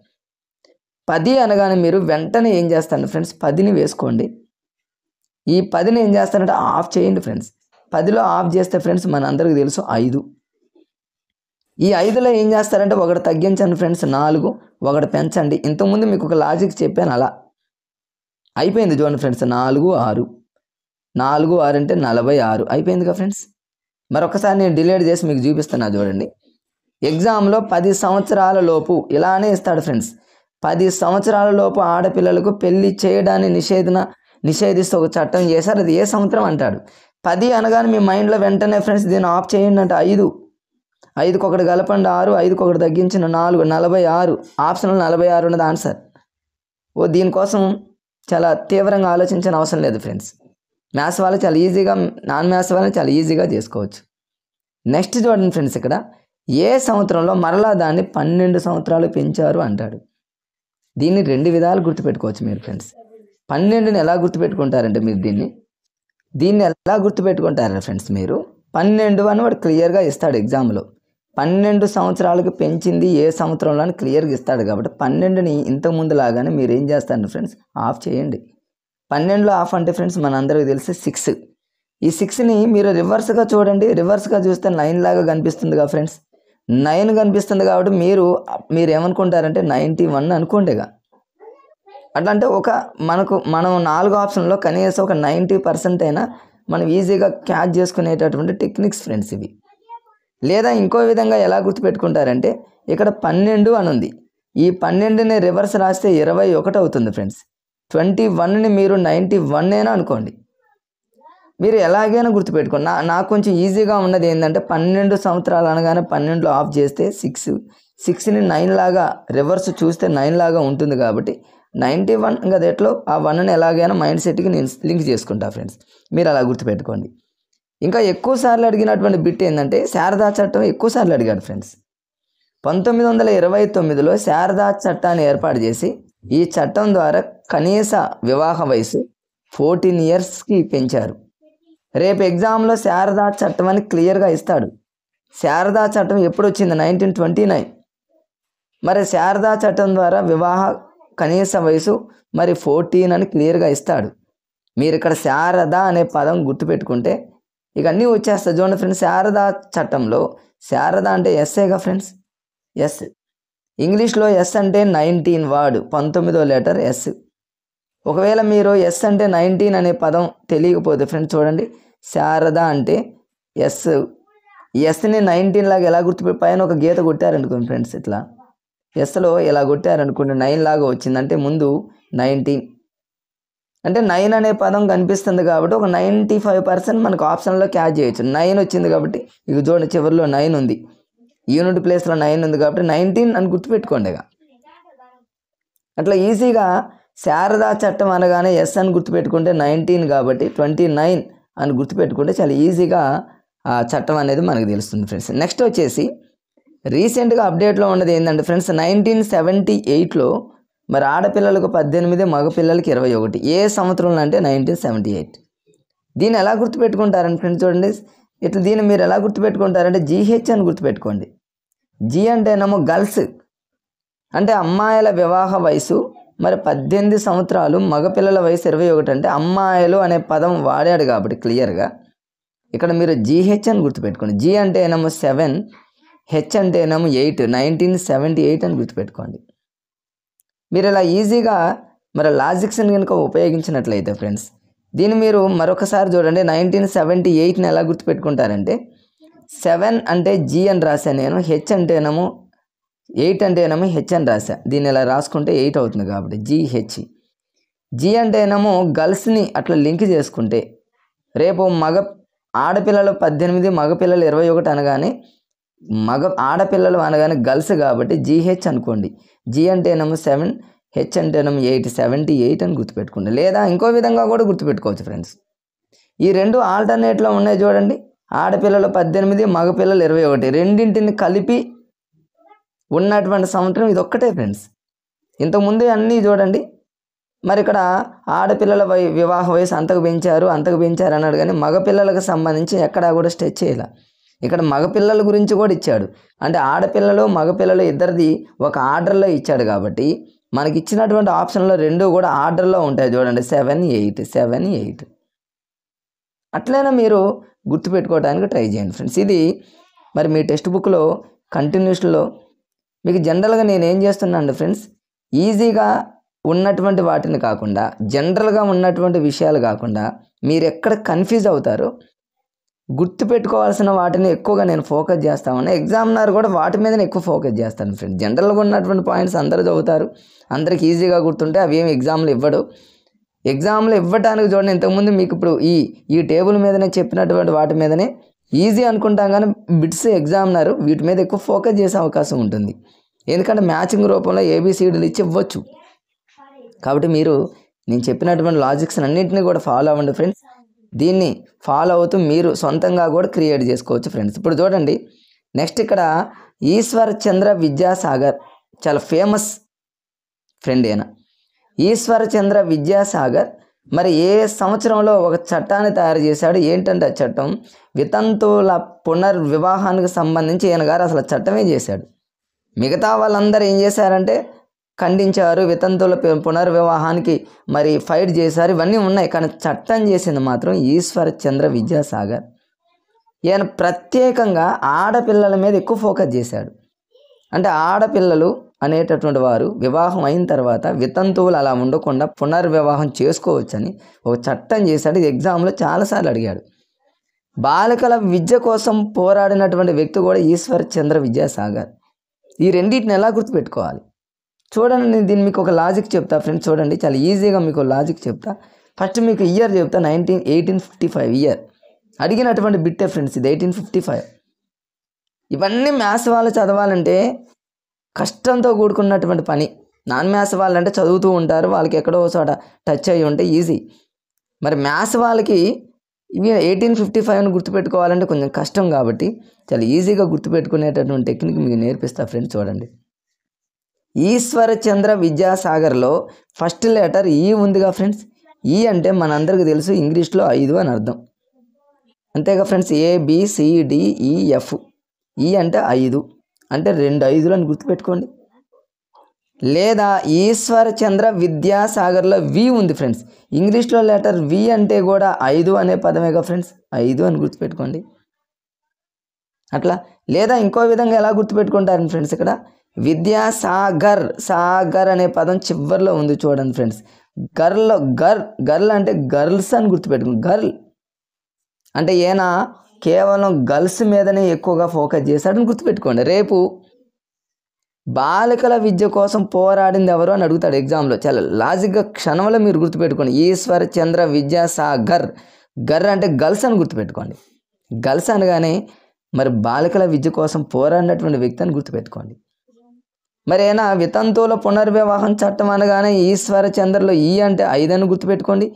10 అనగానే మీరు వెంటనే ఏం చేస్తారు ఫ్రెండ్స్, 10ని వేసుకోండి. ఈ 10ని ఏం చేస్తారంటే ఆఫ్ చేయండి ఫ్రెండ్స్. 10లో ఆఫ్ చేస్తే ఫ్రెండ్స్ మన అందరికీ తెలుసు 5. ఈ 5లో ఏం చేస్తారంటే ఒకటి తగ్గించండి ఫ్రెండ్స్ 4, ఒకటి పెంచండి. ఇంతకుముందు మీకు ఒక లాజిక్ చెప్పాను, అలా అయిపోయింది చూడండి ఫ్రెండ్స్. 4, 6, 4, 6 అంటే 46 అయిపోయింది కదా ఫ్రెండ్స్. మరొకసారి నేను డిలీట్ చేసి మీకు చూపిస్తున్నా చూడండి. ఎగ్జామ్లో 10 సంవత్సరాల లోపు ఇలానే ఇస్తాడు ఫ్రెండ్స్. 10 సంవత్సరాల లోపు ఆడపిల్లలకు పెళ్లి చేయడాన్ని నిషేధిస్తూ ఒక చట్టం చేశారు, అది ఏ సంవత్సరం అంటాడు. 10 అనగానే మీ మైండ్లో వెంటనే ఫ్రెండ్స్ దీన్ని ఆఫ్ చేయండి అంటే 5కి ఒకటి కలపండి 6, 5కి ఒకటి తగ్గించిన 4, 46. ఆప్షన్లో 46 ఉన్నది ఆన్సర్. దీనికోసం చాలా తీవ్రంగా ఆలోచించిన అవసరం లేదు ఫ్రెండ్స్. మ్యాథ్స్ వాళ్ళు చాలా ఈజీగా, నాన్ మ్యాథ్స్ వాళ్ళని చాలా ఈజీగా చేసుకోవచ్చు. నెక్స్ట్ చూడండి ఫ్రెండ్స్, ఇక్కడ ఏ సంవత్సరంలో మరలా దాన్ని 12 సంవత్సరాలు పెంచారు అంటాడు. దీన్ని 2 విధాలు గుర్తుపెట్టుకోవచ్చు మీరు ఫ్రెండ్స్. 12ని ఎలా గుర్తుపెట్టుకుంటారంటే మీరు దీన్ని ఎలా గుర్తుపెట్టుకుంటారు ఫ్రెండ్స్, మీరు 12 అని వాడు క్లియర్గా ఇస్తాడు ఎగ్జామ్లో. 12 సంవత్సరాలకు పెంచింది ఏ సంవత్సరంలో అని క్లియర్గా ఇస్తాడు కాబట్టి 12ని ఇంతకుముందు లాగానే మీరు ఏం చేస్తారు ఫ్రెండ్స్, ఆఫ్ చేయండి. 12లో ఆఫ్ అంటే ఫ్రెండ్స్ మన అందరికీ తెలిసి 6. ఈ 6ని మీరు రివర్స్గా చూడండి, రివర్స్గా చూస్తే 9 లాగా కనిపిస్తుంది కదా ఫ్రెండ్స్. 9 కనిపిస్తుంది కాబట్టి మీరు ఏమనుకుంటారంటే 91 అనుకోండిగా. అట్లా అంటే మనం 4 ఆప్షన్లో కనీసం ఒక 90% అయినా మనం ఈజీగా క్యాచ్ చేసుకునేటటువంటి టెక్నిక్స్ ఫ్రెండ్స్ ఇవి. లేదా ఇంకో విధంగా ఎలా గుర్తుపెట్టుకుంటారంటే ఇక్కడ 12 అని ఉంది, ఈ 12ని రివర్స్ రాస్తే 21 అవుతుంది ఫ్రెండ్స్. 21ని మీరు 91 అనుకోండి, మీరు ఎలాగైనా గుర్తుపెట్టుకోండి. నాకు కొంచెం ఈజీగా ఉన్నది ఏంటంటే 12 సంవత్సరాలు అనగానే 12లో ఆఫ్ చేస్తే 6ని 9 లాగా రివర్స్ చూస్తే 9 లాగా ఉంటుంది కాబట్టి 91 కదా ఎట్లో ఆ 1ని ఎలాగైనా మైండ్ సెట్కి నేను లింక్ చేసుకుంటా ఫ్రెండ్స్. మీరు అలా గుర్తుపెట్టుకోండి. ఇంకా ఎక్కువ సార్లు అడిగినటువంటి బిట్ ఏంటంటే శారదా చట్టం ఎక్కువ సార్లు అడిగాడు ఫ్రెండ్స్. 1929లో శారదా చట్టాన్ని ఏర్పాటు చేసి ఈ చట్టం ద్వారా కనీస వివాహ వయసు 14 yearsకి పెంచారు. రేపు ఎగ్జామ్లో శారదా చట్టం అని క్లియర్గా ఇస్తాడు. శారదా చట్టం ఎప్పుడు వచ్చింది, 1929. మరి శారదా చట్టం ద్వారా వివాహ కనీస వయసు మరి 14 అని క్లియర్గా ఇస్తాడు. మీరు ఇక్కడ శారద అనే పదం గుర్తుపెట్టుకుంటే ఇక అన్నీ వచ్చేస్తాయి చూడండి ఫ్రెండ్స్. శారదా చట్టంలో శారద అంటే ఎస్ఏగా ఫ్రెండ్స్, ఎస్. ఇంగ్లీష్లో ఎస్ అంటే 19 వర్డ్, 19వ లెటర్ ఎస్. ఒకవేళ మీరు ఎస్ అంటే 19 అనే పదం తెలియకపోతే ఫ్రెండ్స్ చూడండి, శారద అంటే ఎస్, ఎస్ని 19 లాగా ఎలా పైన ఒక గీత కొట్టారనుకోండి ఫ్రెండ్స్, ఇట్లా ఎస్లో ఇలా కొట్టారనుకోండి 9 లాగా వచ్చింది అంటే ముందు 19 అంటే 9 అనే పదం కనిపిస్తుంది కాబట్టి ఒక 95% మనకు ఆప్షన్లో క్యాచ్ చేయొచ్చు. 9 వచ్చింది కాబట్టి ఇక చూడండి చివరిలో 9 ఉంది, యూనిట్ ప్లేస్లో 9 ఉంది కాబట్టి 19 అని గుర్తుపెట్టుకోండి. ఇక అట్లా ఈజీగా శారదా చట్టం అనగానే ఎస్ అని గుర్తుపెట్టుకుంటే 19 కాబట్టి 29 అని గుర్తుపెట్టుకుంటే చాలా ఈజీగా ఆ చట్టం అనేది మనకు తెలుస్తుంది ఫ్రెండ్స్. నెక్స్ట్ వచ్చేసి రీసెంట్గా అప్డేట్లో ఉన్నది ఏంటంటే ఫ్రెండ్స్ 1978లో మరి ఆడపిల్లలకు 18, మగపిల్లలకి 21. ఏ సంవత్సరంలో అంటే 1978. దీన్ని ఎలా గుర్తుపెట్టుకుంటారంటే ఫ్రెండ్స్ చూడండి, ఇట్లా దీన్ని మీరు ఎలా గుర్తుపెట్టుకుంటారంటే జీహెచ్ అని గుర్తుపెట్టుకోండి. జీ అంటేనేమో గర్ల్స్ అంటే అమ్మాయిల వివాహ వయసు, మరి 18 సంవత్సరాలు, మగపిల్లల వయసు 21 అంటే అమ్మాయిలు అనే పదం వాడాడు కాబట్టి క్లియర్గా ఇక్కడ మీరు జీహెచ్ అని గుర్తుపెట్టుకోండి. జీ అంటేనేమో 7, హెచ్ అంటేనేమో 8, 1978 అని గుర్తుపెట్టుకోండి. మీరు ఇలా ఈజీగా మరి లాజిక్స్ని కనుక ఉపయోగించినట్లయితే ఫ్రెండ్స్ దీన్ని మీరు మరొకసారి చూడండి. 1978ని ఎలా గుర్తుపెట్టుకుంటారంటే 7 అంటే జీ అని రాశాను నేను, హెచ్ అంటేనేమో 8 అంటేనేమో హెచ్ అని రాశా. దీన్ని ఇలా రాసుకుంటే 8 అవుతుంది కాబట్టి జీహెచ్. జీ అంటేనేమో గర్ల్స్ని అట్లా లింక్ చేసుకుంటే రేపు ఆడపిల్లలు 18, మగపిల్లలు 21 అనగానే ఆడపిల్లలు అనగానే గర్ల్స్ కాబట్టి జీహెచ్ అనుకోండి. జీ అంటేనేమో 7, హెచ్ అంటేనేమో 8, 78 అని గుర్తుపెట్టుకోండి. లేదా ఇంకో విధంగా కూడా గుర్తుపెట్టుకోవచ్చు ఫ్రెండ్స్. ఈ రెండు ఆల్టర్నేట్లో ఉన్నాయి చూడండి, ఆడపిల్లలు 18, మగపిల్లలు 21, రెండింటిని కలిపి ఉన్నటువంటి సంవత్సరం ఇది ఒక్కటే ఫ్రెండ్స్. ఇంతకుముందు అన్నీ చూడండి, మరి ఇక్కడ ఆడపిల్లల వివాహ వయసు అంతకు పెంచారు అన్నాడు, కానీ మగపిల్లలకు సంబంధించి ఎక్కడా కూడా స్టెచ్ చేయాల. ఇక్కడ మగపిల్లల గురించి కూడా ఇచ్చాడు, అంటే ఆడపిల్లలు మగపిల్లలు ఇద్దరిది ఒక ఆర్డర్లో ఇచ్చాడు కాబట్టి మనకి ఇచ్చినటువంటి ఆప్షన్లో రెండు కూడా ఆర్డర్లో ఉంటాయి చూడండి, 7, 8, 7, 8. అట్లైనా మీరు గుర్తుపెట్టుకోవడానికి ట్రై చేయండి ఫ్రెండ్స్. ఇది మరి మీ టెక్స్ట్ బుక్లో కంటిన్యూషన్లో మీకు జనరల్గా నేను ఏం చేస్తున్నాను ఫ్రెండ్స్, ఈజీగా ఉన్నటువంటి వాటిని కాకుండా జనరల్గా ఉన్నటువంటి విషయాలు కాకుండా మీరు ఎక్కడ కన్ఫ్యూజ్ అవుతారో గుర్తుపెట్టుకోవాల్సిన వాటిని ఎక్కువగా నేను ఫోకస్ చేస్తామని, ఎగ్జామినర్ కూడా వాటి మీదనే ఎక్కువ ఫోకస్ చేస్తాను ఫ్రెండ్స్. జనరల్గా ఉన్నటువంటి పాయింట్స్ అందరూ చదువుతారు, అందరికి ఈజీగా గుర్తుంటే అవి ఏమి ఎగ్జామ్లో ఇవ్వడు. ఎగ్జామ్లో ఇవ్వడానికి చూడండి, ఇంతకుముందు మీకు ఇప్పుడు ఈ టేబుల్ మీదనే చెప్పినటువంటి వాటి మీదనే ఈజీ అనుకుంటాం, కానీ బిట్స్ ఎగ్జామినర్ వీటి మీద ఎక్కువ ఫోకస్ చేసే అవకాశం ఉంటుంది. ఎందుకంటే మ్యాచింగ్ రూపంలో ఏబిసిడీలు ఇచ్చి ఇవ్వచ్చు. కాబట్టి మీరు నేను చెప్పినటువంటి లాజిక్స్ అన్నింటినీ కూడా ఫాలో అవ్వండి ఫ్రెండ్స్. దీన్ని ఫాలో అవుతూ మీరు సొంతంగా కూడా క్రియేట్ చేసుకోవచ్చు ఫ్రెండ్స్. ఇప్పుడు చూడండి, నెక్స్ట్ ఇక్కడ ఈశ్వర్ చంద్ర విద్యాసాగర్ చాలా ఫేమస్ ఫ్రెండ్ అయినా ఈశ్వర్ చంద్ర విద్యాసాగర్ మరి ఏ సంవత్సరంలో ఒక చట్టాన్ని తయారు చేశాడు, ఏంటంటే ఆ చట్టం వితంతువుల పునర్వివాహానికి సంబంధించి ఈయన గారు అసలు చట్టమే చేశాడు. మిగతా వాళ్ళందరూ ఏం చేశారంటే ఖండించారు, వితంతువుల పునర్వివాహానికి మరి ఫైట్ చేశారు, ఇవన్నీ ఉన్నాయి. కానీ చట్టం చేసింది మాత్రం ఈశ్వర్ చంద్ర విద్యాసాగర్. ఈయన ప్రత్యేకంగా ఆడపిల్లల మీద ఎక్కువ ఫోకస్ చేశాడు. అంటే ఆడపిల్లలు అనేటటువంటి వారు వివాహం అయిన తర్వాత వితంతువులు అలా ఉండకుండా పునర్వివాహం చేసుకోవచ్చని ఒక చట్టం చేశాడు. ఇది ఎగ్జామ్లో చాలాసార్లు అడిగాడు. బాలికల విద్య కోసం పోరాడినటువంటి వ్యక్తి కూడా ఈశ్వర్ చంద్ర విద్యాసాగర్. ఈ రెండింటిని ఎలా గుర్తుపెట్టుకోవాలి చూడండి, నేను దీన్ని మీకు ఒక లాజిక్ చెప్తా ఫ్రెండ్స్. చూడండి, చాలా ఈజీగా మీకు లాజిక్ చెప్తా. ఫస్ట్ మీకు ఇయర్ చెప్తా, 1855 ఇయర్ అడిగినటువంటి బిట్టే ఫ్రెండ్స్ ఇది 1855. ఇవన్నీ మ్యాథ్స్ వాళ్ళు చదవాలంటే కష్టంతో కూడుకున్నటువంటి పని. నాన్ మ్యాథ్స్ వాళ్ళంటే చదువుతూ ఉంటారు, వాళ్ళకి ఎక్కడో చోట టచ్ అయ్యి ఉంటే ఈజీ. మరి మ్యాథ్స్ వాళ్ళకి ఇవి 1855ని గుర్తుపెట్టుకోవాలంటే కొంచెం కష్టం కాబట్టి చాలా ఈజీగా గుర్తుపెట్టుకునేటటువంటి టెక్నిక్ మీకు నేర్పిస్తా ఫ్రెండ్స్. చూడండి, ఈశ్వర చంద్ర విద్యాసాగర్లో ఫస్ట్ లెటర్ ఈ ఉందిగా ఫ్రెండ్స్. ఈ అంటే మనందరికీ తెలుసు ఇంగ్లీష్లో 5 అని అర్థం, అంతేగా ఫ్రెండ్స్. ABCDEF. ఈ అంటే 5 అంటే 2 5లు అని గుర్తుపెట్టుకోండి. లేదా ఈశ్వర చంద్ర విద్యాసాగర్లో వి ఉంది ఫ్రెండ్స్. ఇంగ్లీష్లో లెటర్ వి అంటే కూడా 5 అనే పదమేగా ఫ్రెండ్స్, 5 అని గుర్తుపెట్టుకోండి. అట్లా లేదా ఇంకో విధంగా ఎలా గుర్తుపెట్టుకుంటారని ఫ్రెండ్స్, ఇక్కడ విద్యాసాగర్ సాగర్ అనే పదం చివరిలో ఉంది చూడండి ఫ్రెండ్స్. గర్ల్ అంటే గర్ల్స్ అని గుర్తుపెట్టుకోండి. గర్ల్ అంటే ఈయన కేవలం గర్ల్స్ మీదనే ఎక్కువగా ఫోకస్ చేశాడని గుర్తుపెట్టుకోండి. రేపు బాలికల విద్య కోసం పోరాడింది ఎవరు అని అడుగుతాడు ఎగ్జామ్లో. చాలా లాజిక్గా క్షణంలో మీరు గుర్తుపెట్టుకోండి. ఈశ్వర్ చంద్ర విద్యాసాగర్. గర్ అంటే గర్ల్స్ అని గుర్తుపెట్టుకోండి. గర్ల్స్ అనగానే మరి బాలికల విద్య కోసం పోరాడినటువంటి వ్యక్తి అని గుర్తుపెట్టుకోండి. మరి అయినా వితంతువుల పునర్వివాహం చట్టం అనగానే ఈశ్వర చంద్రలో ఈ అంటే 5 అని గుర్తుపెట్టుకోండి.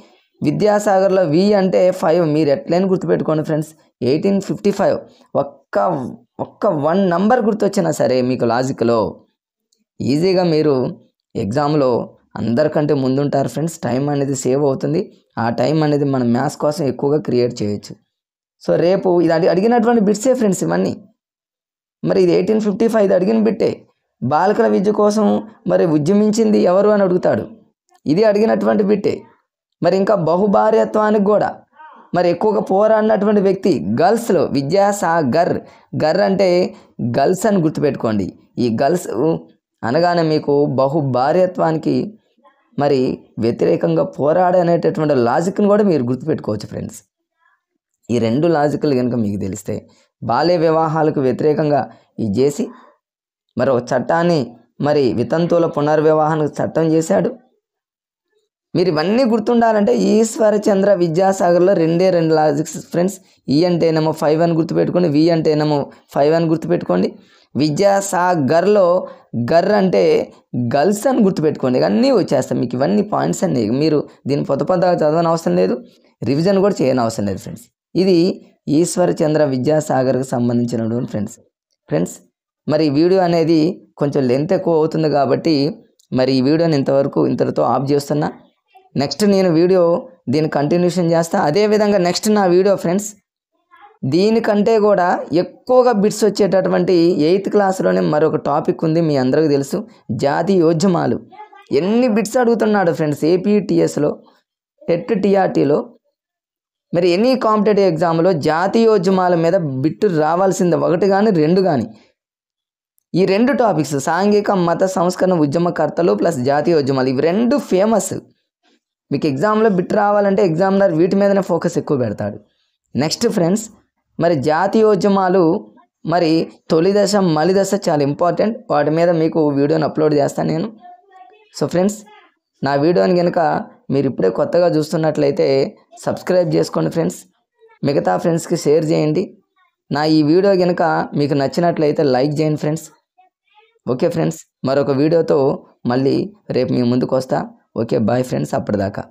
విద్యాసాగర్లో వి అంటే 5. మీరు ఎట్లయినా గుర్తుపెట్టుకోండి ఫ్రెండ్స్. 1855 ఒక్క 1 నంబర్ గుర్తొచ్చినా సరే మీకు లాజిక్లో ఈజీగా మీరు ఎగ్జామ్లో అందరికంటే ముందుంటారు ఫ్రెండ్స్. టైం అనేది సేవ్ అవుతుంది. ఆ టైం అనేది మనం మ్యాథ్స్ కోసం ఎక్కువగా క్రియేట్ చేయొచ్చు. సో రేపు ఇది అడిగినటువంటి బిట్సే ఫ్రెండ్స్ ఇవన్నీ. మరి ఇది 1855 ఇది అడిగిన బిట్టే. బాలికల విద్య కోసం మరి ఉద్యమించింది ఎవరు అని అడుగుతాడు. ఇది అడిగినటువంటి బిట్టే. మరి ఇంకా బహుభార్యత్వానికి కూడా మరి ఎక్కువగా పోరాడినటువంటి వ్యక్తి గర్ల్స్లో విద్యాసాగర్. గర్ అంటే గర్ల్స్ అని గుర్తుపెట్టుకోండి. ఈ గర్ల్స్ అనగానే మీకు బహుభార్యత్వానికి మరి వ్యతిరేకంగా పోరాడనేటటువంటి లాజిక్ని కూడా మీరు గుర్తుపెట్టుకోవచ్చు ఫ్రెండ్స్. ఈ 2 లాజిక్లు కనుక మీకు తెలిస్తే బాల్య వివాహాలకు వ్యతిరేకంగా ఇది చేసి మరి ఒక చట్టాన్ని మరి వితంతువుల పునర్వివాహానికి చట్టం చేశాడు. మీరు ఇవన్నీ గుర్తుండాలంటే ఈశ్వర చంద్ర విద్యాసాగర్లో 2 లాజిక్స్ ఫ్రెండ్స్. ఈ అంటేనేమో 5 అని గుర్తుపెట్టుకోండి. వి అంటేనేమో 5 అని గుర్తుపెట్టుకోండి. విద్యాసాగర్లో గర్ అంటే గర్ల్స్ అని గుర్తుపెట్టుకోండి. అన్నీ వచ్చేస్తాయి మీకు. ఇవన్నీ పాయింట్స్ అన్నీ మీరు దీన్ని పొద్దుగా చదవని అవసరం లేదు, రివిజన్ కూడా చేయని అవసరం లేదు ఫ్రెండ్స్. ఇది ఈశ్వర చంద్ర విద్యాసాగర్కి సంబంధించినటువంటి ఫ్రెండ్స్. మరి ఈ వీడియో అనేది కొంచెం లెంత్ ఎక్కువ అవుతుంది కాబట్టి మరి ఈ వీడియోని ఇంతటితో ఆఫ్ చేస్తున్నా. నెక్స్ట్ నేను వీడియో దీన్ని కంటిన్యూషన్ చేస్తా. అదేవిధంగా నెక్స్ట్ నా వీడియో ఫ్రెండ్స్ దీనికంటే కూడా ఎక్కువగా బిట్స్ వచ్చేటటువంటి 8th క్లాస్లోనే మరొక టాపిక్ ఉంది. మీ అందరికీ తెలుసు, జాతీయోద్యమాలు. ఎన్ని బిట్స్ అడుగుతున్నాడు ఫ్రెండ్స్ ఏపీటీఎస్లో, టెట్ టీఆర్టీలో, మరి ఎనీ కాంపిటేటివ్ ఎగ్జామ్లో జాతీయోద్యమాల మీద బిట్టు రావాల్సిందే. 1 కానీ 2 కానీ. ఈ 2 టాపిక్స్ సాంఘిక మత సంస్కరణ ఉద్యమకర్తలు ప్లస్ జాతీయోద్యమాలు, ఇవి 2 ఫేమస్. మీకు ఎగ్జామ్లో బిట్ రావాలంటే ఎగ్జామినర్ వీటి మీదనే ఫోకస్ ఎక్కువ పెడతాడు. నెక్స్ట్ ఫ్రెండ్స్ మరి జాతీయోద్యమాలు మరి తొలి దశ మలి దశ చాలా ఇంపార్టెంట్. వాటి మీద మీకు వీడియోని అప్లోడ్ చేస్తాను నేను. సో ఫ్రెండ్స్ నా వీడియోని కనుక మీరు ఇప్పుడే కొత్తగా చూస్తున్నట్లయితే సబ్స్క్రైబ్ చేసుకోండి ఫ్రెండ్స్. మిగతా ఫ్రెండ్స్కి షేర్ చేయండి. నా ఈ వీడియో కనుక మీకు నచ్చినట్లయితే లైక్ చేయండి ఫ్రెండ్స్. ఓకే ఫ్రెండ్స్, మరొక వీడియోతో మళ్ళీ రేపు మీ ముందుకు వస్తా. ఓకే బాయ్ ఫ్రెండ్స్, అప్పటిదాకా.